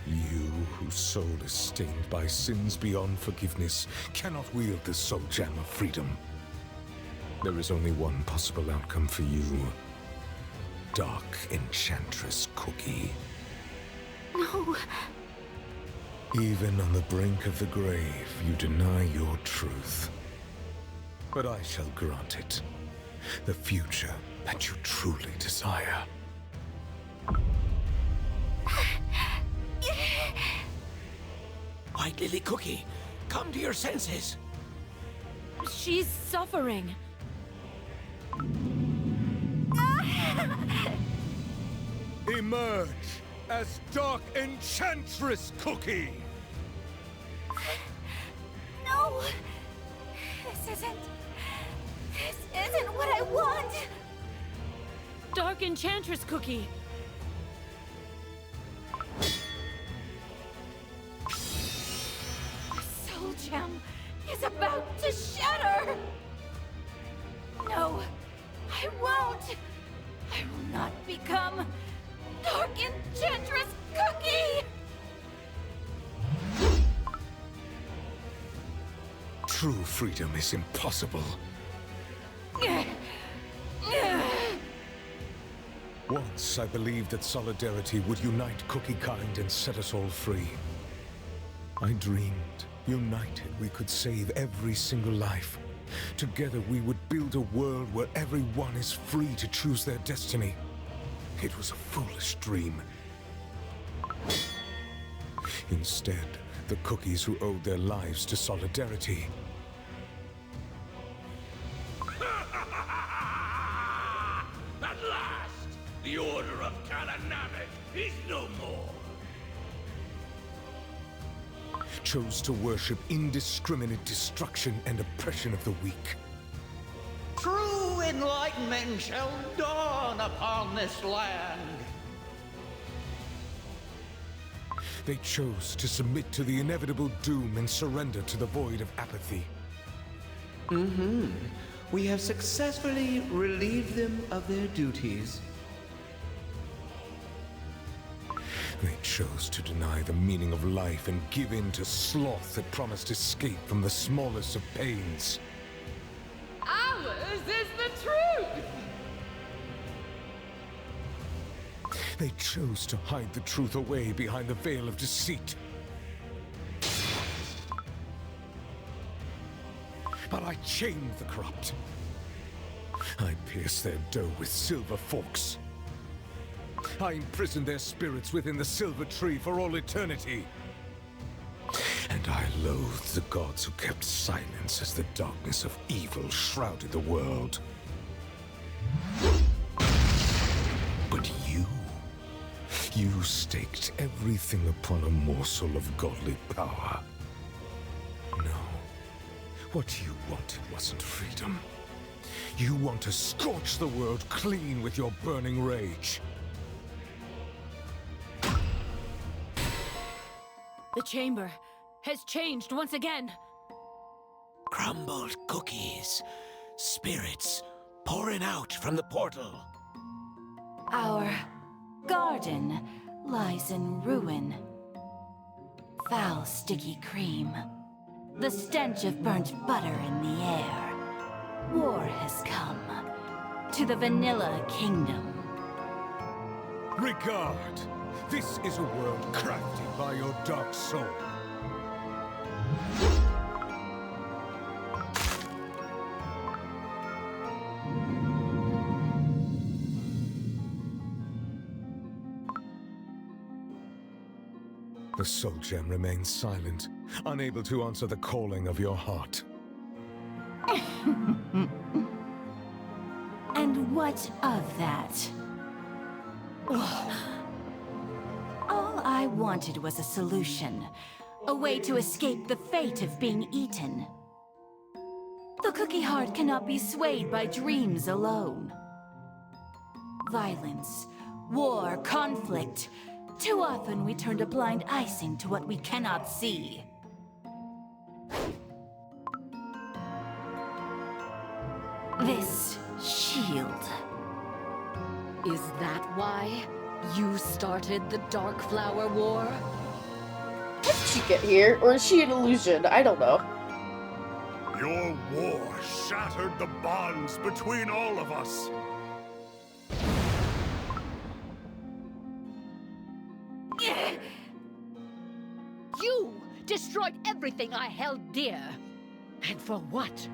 You, whose soul is stained by sins beyond forgiveness, cannot wield the soul gem of freedom. There is only one possible outcome for you. Dark Enchantress Cookie. No. Even on the brink of the grave, you deny your truth. But I shall grant it. The future that you truly desire. White Lily Cookie, come to your senses. She's suffering. Emerge as Dark Enchantress Cookie! No! This isn't what I want! Dark Enchantress Cookie. The soul gem is about to shatter! No, I won't! I will not become Dark Enchantress Cookie! True freedom is impossible. Once I believed that solidarity would unite Cookie kind and set us all free. I dreamed, united, we could save every single life. Together we would build a world where everyone is free to choose their destiny. It was a foolish dream. Instead, the cookies who owed their lives to solidarity. At last, the Order of Kalanamek is no more. Chose to worship indiscriminate destruction and oppression of the weak. True enlightenment shall dawn upon this land. They chose to submit to the inevitable doom and surrender to the void of apathy. We have successfully relieved them of their duties. They chose to deny the meaning of life and give in to sloth that promised escape from the smallest of pains. Ours is the truth! They chose to hide the truth away behind the veil of deceit. But I chained the corrupt. I pierced their dough with silver forks. I imprisoned their spirits within the silver tree for all eternity. And I loathed the gods who kept silence as the darkness of evil shrouded the world. But you staked everything upon a morsel of godly power. No, what you wanted wasn't freedom. You want to scorch the world clean with your burning rage. The chamber has changed once again. Crumbled cookies, spirits pouring out from the portal. Our garden lies in ruin. Foul, sticky cream. The stench of burnt butter in the air. War has come to the Vanilla Kingdom. Regard! This is a world crafted by your dark soul. The soul gem remains silent, unable to answer the calling of your heart. And what of that? All I wanted was a solution. A way to escape the fate of being eaten. The cookie heart cannot be swayed by dreams alone. Violence, war, conflict. Too often we turn a blind icing to what we cannot see. This shield. Is that why you started the Dark Flower War? How did she get here? Or is she an illusion? I don't know. Your war shattered the bonds between all of us. You destroyed everything I held dear. And for what?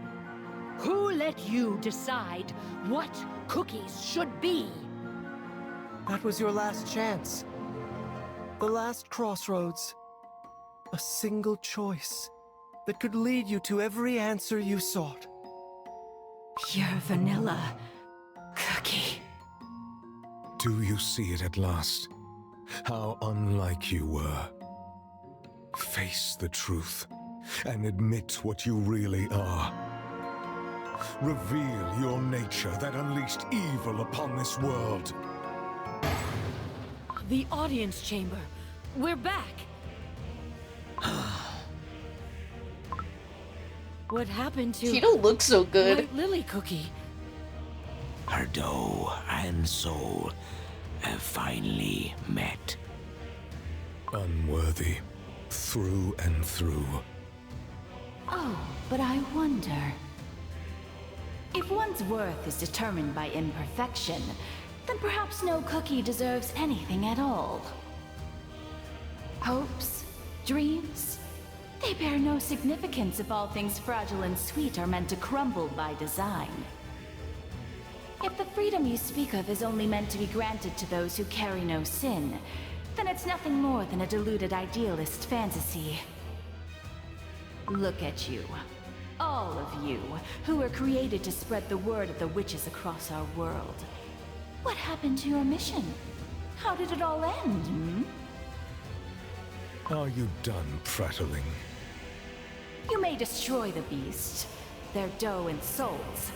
Who let you decide what cookies should be? That was your last chance. The last crossroads. A single choice that could lead you to every answer you sought. Pure vanilla cookie. Do you see it at last? How unlike you were. Face the truth and admit what you really are. Reveal your nature that unleashed evil upon this world. The audience chamber. We're back. What happened to She don't look so good. White Lily Cookie? Her dough and soul have finally met. Unworthy, through and through. Oh, but I wonder. If one's worth is determined by imperfection, then perhaps no cookie deserves anything at all. Hopes, dreams, they bear no significance if all things fragile and sweet are meant to crumble by design. If the freedom you speak of is only meant to be granted to those who carry no sin, then it's nothing more than a deluded idealist fantasy. Look at you. All of you, who were created to spread the word of the witches across our world. What happened to your mission? How did it all end, hmm? Are you done prattling? You may destroy the beast, their dough and souls.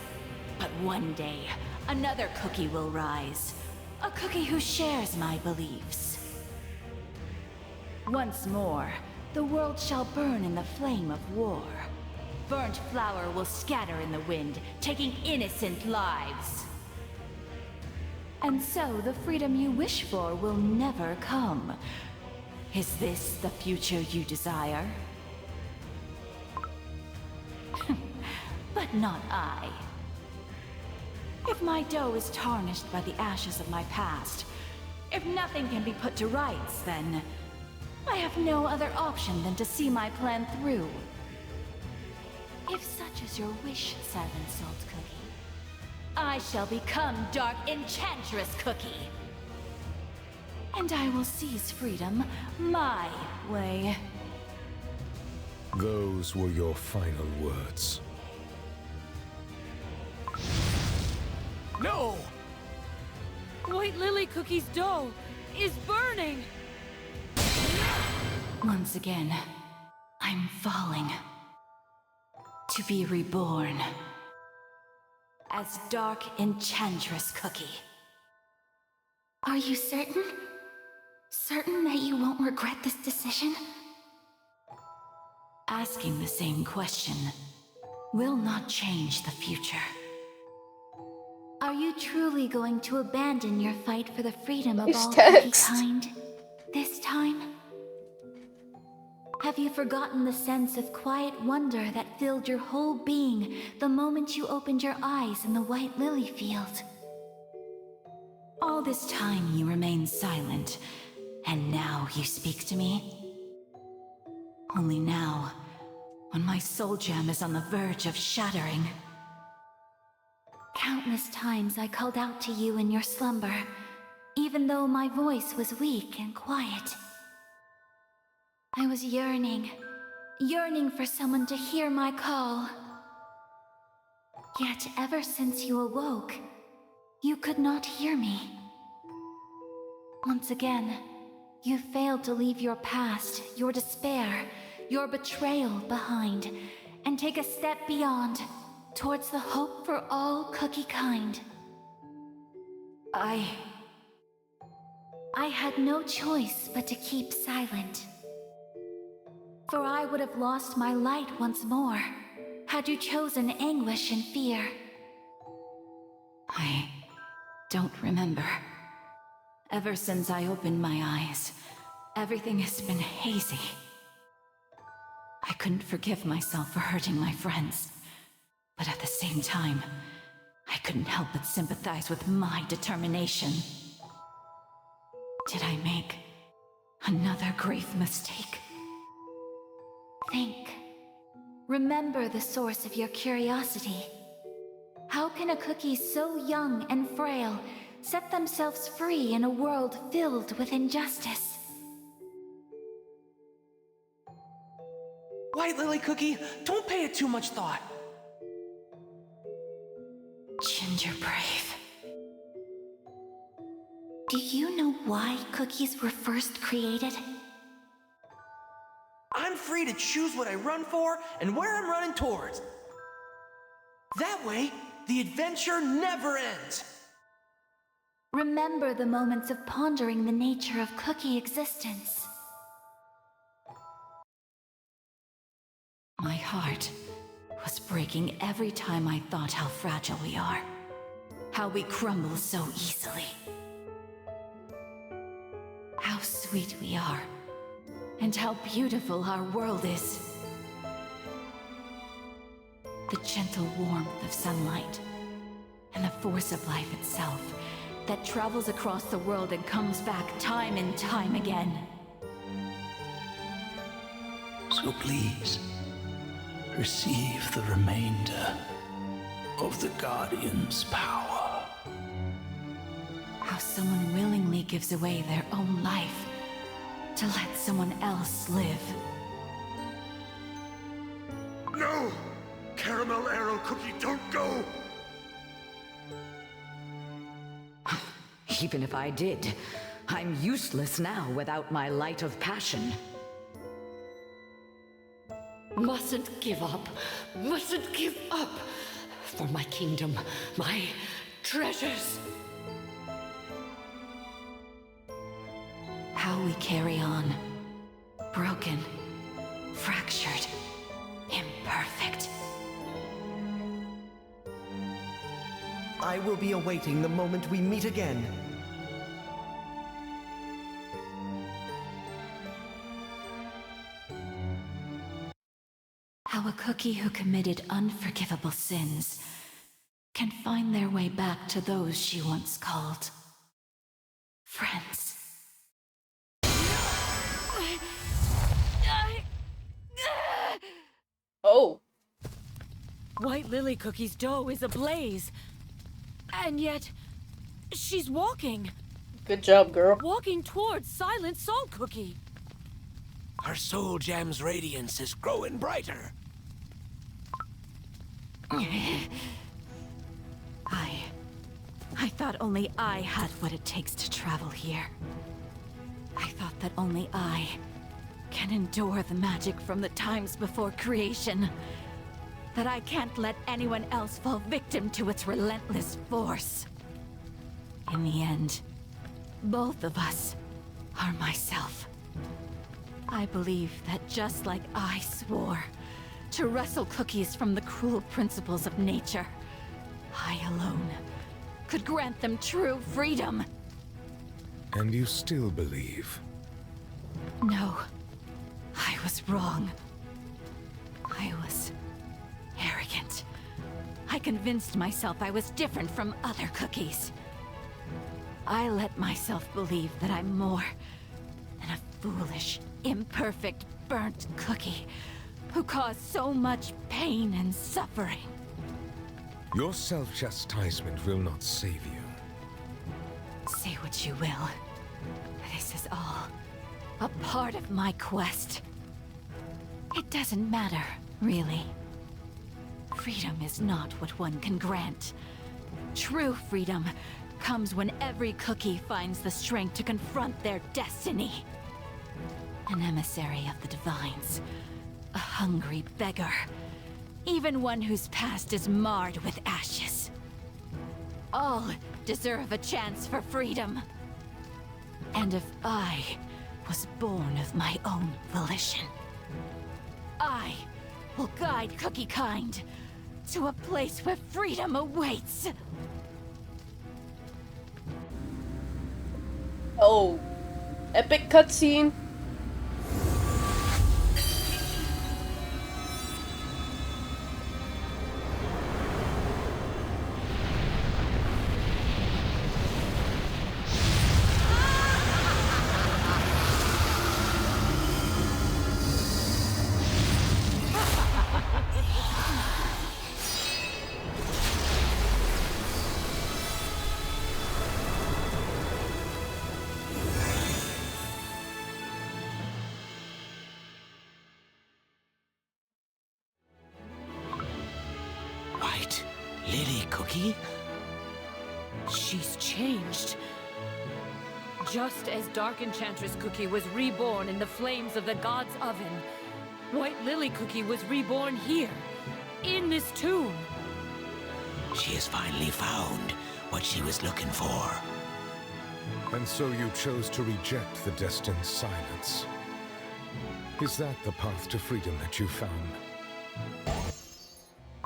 But one day, another cookie will rise. A cookie who shares my beliefs. Once more, the world shall burn in the flame of war. Burnt flour will scatter in the wind, taking innocent lives. And so the freedom you wish for will never come. Is this the future you desire? But not I. If my dough is tarnished by the ashes of my past, if nothing can be put to rights, then I have no other option than to see my plan through. If such is your wish, Silent Salt Cookie, I shall become Dark Enchantress Cookie. And I will seize freedom my way. Those were your final words. No! White Lily Cookie's dough is burning! Once again, I'm falling. To be reborn. As Dark Enchantress Cookie. Are you certain? Certain that you won't regret this decision? Asking the same question will not change the future. Are you truly going to abandon your fight for the freedom of all cookie kind this time? Have you forgotten the sense of quiet wonder that filled your whole being the moment you opened your eyes in the White Lily field? All this time you remained silent, and now you speak to me? Only now, when my soul gem is on the verge of shattering. Countless times I called out to you in your slumber, even though my voice was weak and quiet. I was yearning for someone to hear my call. Yet ever since you awoke, you could not hear me. Once again, you failed to leave your past, your despair, your betrayal behind, and take a step beyond, towards the hope for all cookie kind. I had no choice but to keep silent. For I would have lost my light once more, had you chosen anguish and fear. I don't remember. Ever since I opened my eyes, everything has been hazy. I couldn't forgive myself for hurting my friends, but at the same time, I couldn't help but sympathize with my determination. Did I make another grave mistake? Think. Remember the source of your curiosity. How can a cookie so young and frail set themselves free in a world filled with injustice? White Lily Cookie, don't pay it too much thought. Ginger Brave. Do you know why cookies were first created? I'm free to choose what I run for and where I'm running towards. That way, the adventure never ends. Remember the moments of pondering the nature of cookie existence. My heart was breaking every time I thought how fragile we are. How we crumble so easily. How sweet we are. And how beautiful our world is. The gentle warmth of sunlight. And the force of life itself that travels across the world and comes back time and time again. So please, receive the remainder of the Guardian's power. How someone willingly gives away their own life to let someone else live. No! Caramel Arrow Cookie, don't go! Even if I did, I'm useless now without my light of passion. Mustn't give up. Mustn't give up. For my kingdom, my treasures. How we carry on. Broken. Fractured. Imperfect. I will be awaiting the moment we meet again. How a cookie who committed unforgivable sins can find their way back to those she once called friends. Oh. White Lily Cookie's dough is ablaze. And yet, she's walking. Good job, girl. Walking towards Silent Salt Cookie. Her soul gem's radiance is growing brighter. I thought only I had what it takes to travel here. I thought that only I can endure the magic from the times before creation. That I can't let anyone else fall victim to its relentless force. In the end, both of us are myself. I believe that just like I swore to wrestle cookies from the cruel principles of nature, I alone could grant them true freedom. And you still believe? No, I was wrong. I was arrogant. I convinced myself I was different from other cookies. I let myself believe that I'm more than a foolish, imperfect, burnt cookie who caused so much pain and suffering. Your self-chastisement will not save you. Say what you will. This is all a part of my quest. It doesn't matter, really. Freedom is not what one can grant. True freedom comes when every cookie finds the strength to confront their destiny. An emissary of the divines. A hungry beggar. Even one whose past is marred with ashes. All deserve a chance for freedom. And if I was born of my own volition, I will guide Cookie Kind to a place where freedom awaits. Oh. Epic cutscene. White Lily Cookie? She's changed. Just as Dark Enchantress Cookie was reborn in the flames of the God's Oven, White Lily Cookie was reborn here, in this tomb. She has finally found what she was looking for. And so you chose to reject the destined silence. Is that the path to freedom that you found?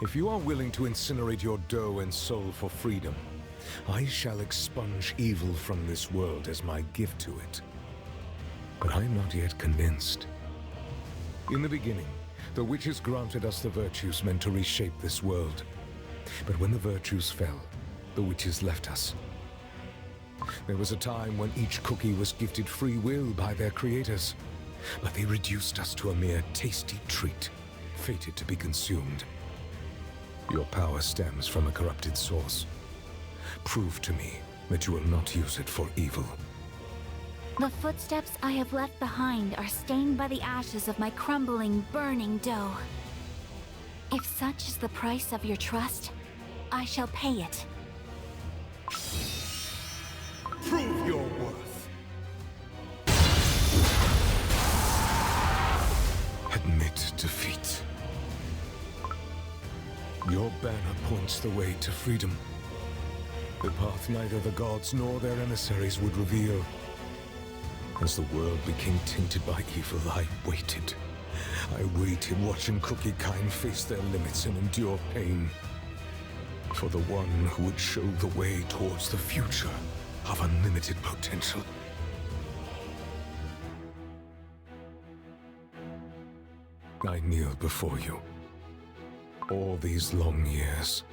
If you are willing to incinerate your dough and soul for freedom, I shall expunge evil from this world as my gift to it. But I'm not yet convinced. In the beginning, the witches granted us the virtues meant to reshape this world. But when the virtues fell, the witches left us. There was a time when each cookie was gifted free will by their creators, but they reduced us to a mere tasty treat, fated to be consumed. Your power stems from a corrupted source. Prove to me that you will not use it for evil. The footsteps I have left behind are stained by the ashes of my crumbling, burning dough. If such is the price of your trust, I shall pay it. Prove your worth. Admit defeat. Your banner points the way to freedom. The path neither the gods nor their emissaries would reveal. As the world became tainted by evil, I waited. I waited, watching Cookie kind face their limits and endure pain. For the one who would show the way towards the future of unlimited potential. I kneel before you. All these long years,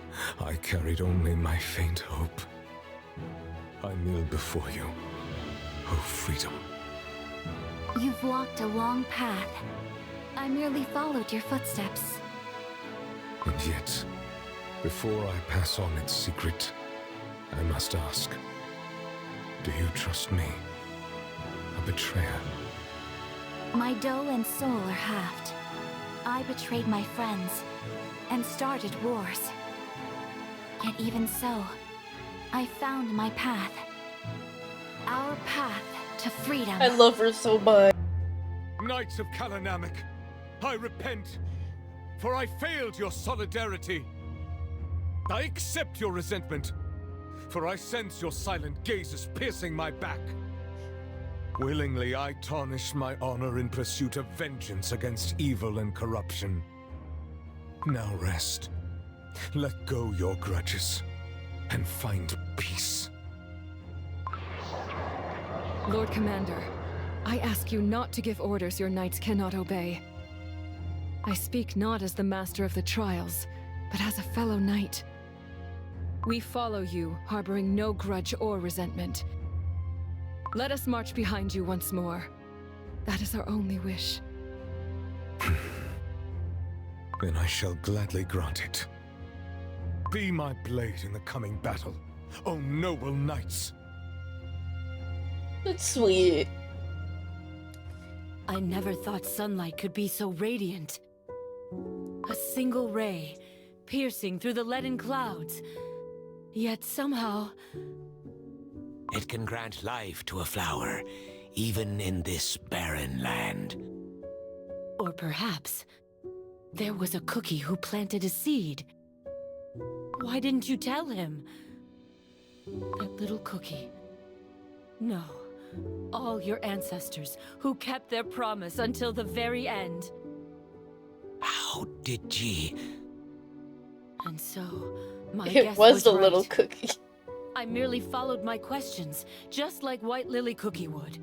I carried only my faint hope. I kneel before you, oh freedom. You've walked a long path. I merely followed your footsteps. And yet, before I pass on its secret, I must ask, do you trust me, a betrayer? My dough and soul are halved. I betrayed my friends and started wars. Yet even so, I found my path. Our path to freedom. I love her so much. Knights of Kalanamic, I repent, for I failed your solidarity. I accept your resentment, for I sense your silent gazes piercing my back. Willingly, I tarnish my honor in pursuit of vengeance against evil and corruption. Now rest. Let go your grudges, and find peace. Lord Commander, I ask you not to give orders your knights cannot obey. I speak not as the master of the trials, but as a fellow knight. We follow you, harboring no grudge or resentment. Let us march behind you once more. That is our only wish. Then I shall gladly grant it. Be my blade in the coming battle, O noble knights! That's sweet. I never thought sunlight could be so radiant. A single ray, piercing through the leaden clouds. Yet somehow... It can grant life to a flower, even in this barren land. Or perhaps, there was a cookie who planted a seed. Why didn't you tell him? That little cookie. No, all your ancestors who kept their promise until the very end. How did ye? And so, my It guess was the right. little cookie. I merely followed my questions, just like White Lily Cookie would.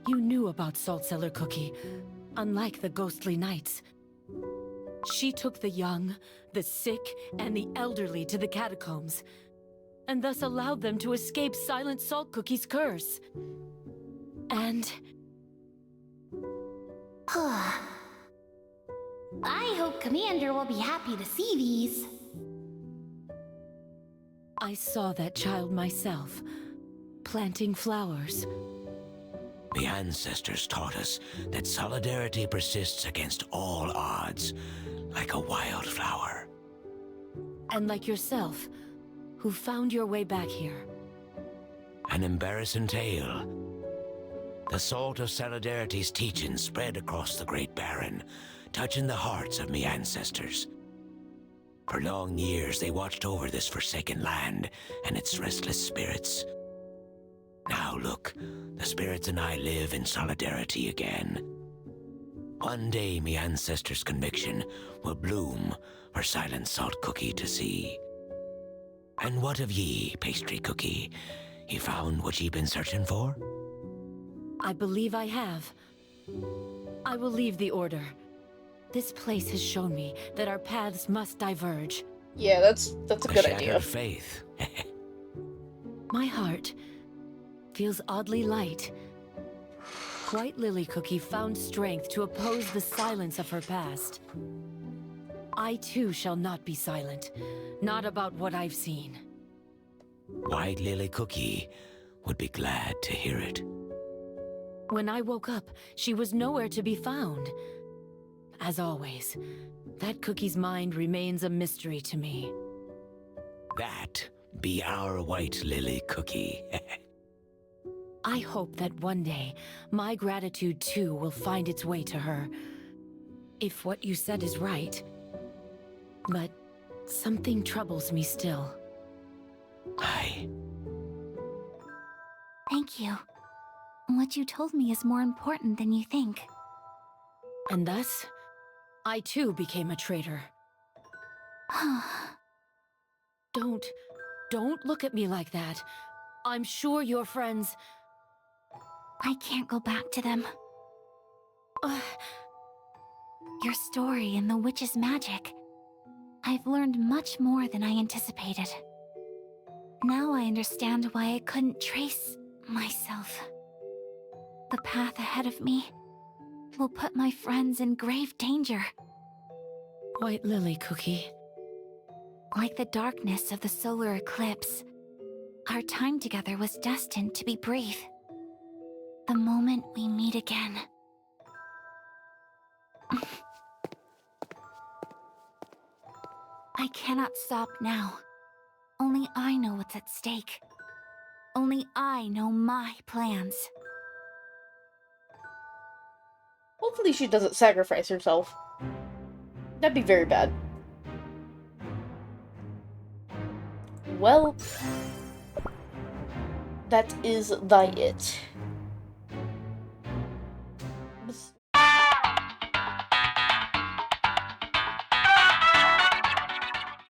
You knew about Salt Cellar Cookie, unlike the ghostly knights. She took the young, the sick, and the elderly to the catacombs, and thus allowed them to escape Silent Salt Cookie's curse. And... I hope Commander will be happy to see these. I saw that child myself, planting flowers. The ancestors taught us that solidarity persists against all odds, like a wildflower. And like yourself, who found your way back here. An embarrassing tale. The salt of solidarity's teachings spread across the Great Barren, touching the hearts of me ancestors. For long years, they watched over this forsaken land and its restless spirits. Now look, the spirits and I live in solidarity again. One day, me ancestors' conviction will bloom for Silent Salt Cookie to see. And what of ye, Pastry Cookie? You found what ye been searching for? I believe I have. I will leave the Order. This place has shown me that our paths must diverge. Yeah, that's a good shattered idea. faith. My heart feels oddly light. White Lily Cookie found strength to oppose the silence of her past. I too shall not be silent, not about what I've seen. White Lily Cookie would be glad to hear it. When I woke up, she was nowhere to be found. As always, that cookie's mind remains a mystery to me. That be our white lily cookie. I hope that one day, my gratitude too will find its way to her. If what you said is right. But something troubles me still. Aye. Thank you. What you told me is more important than you think. And thus, I too became a traitor. Don't look at me like that. I'm sure your friends... I can't go back to them. Your story and the witch's magic. I've learned much more than I anticipated. Now I understand why I couldn't trace myself. The path ahead of me will put my friends in grave danger. White Lily Cookie. Like the darkness of the solar eclipse, our time together was destined to be brief. The moment we meet again. I cannot stop now. Only I know what's at stake. Only I know my plans. Hopefully she doesn't sacrifice herself. That'd be very bad. Well, that is thy it.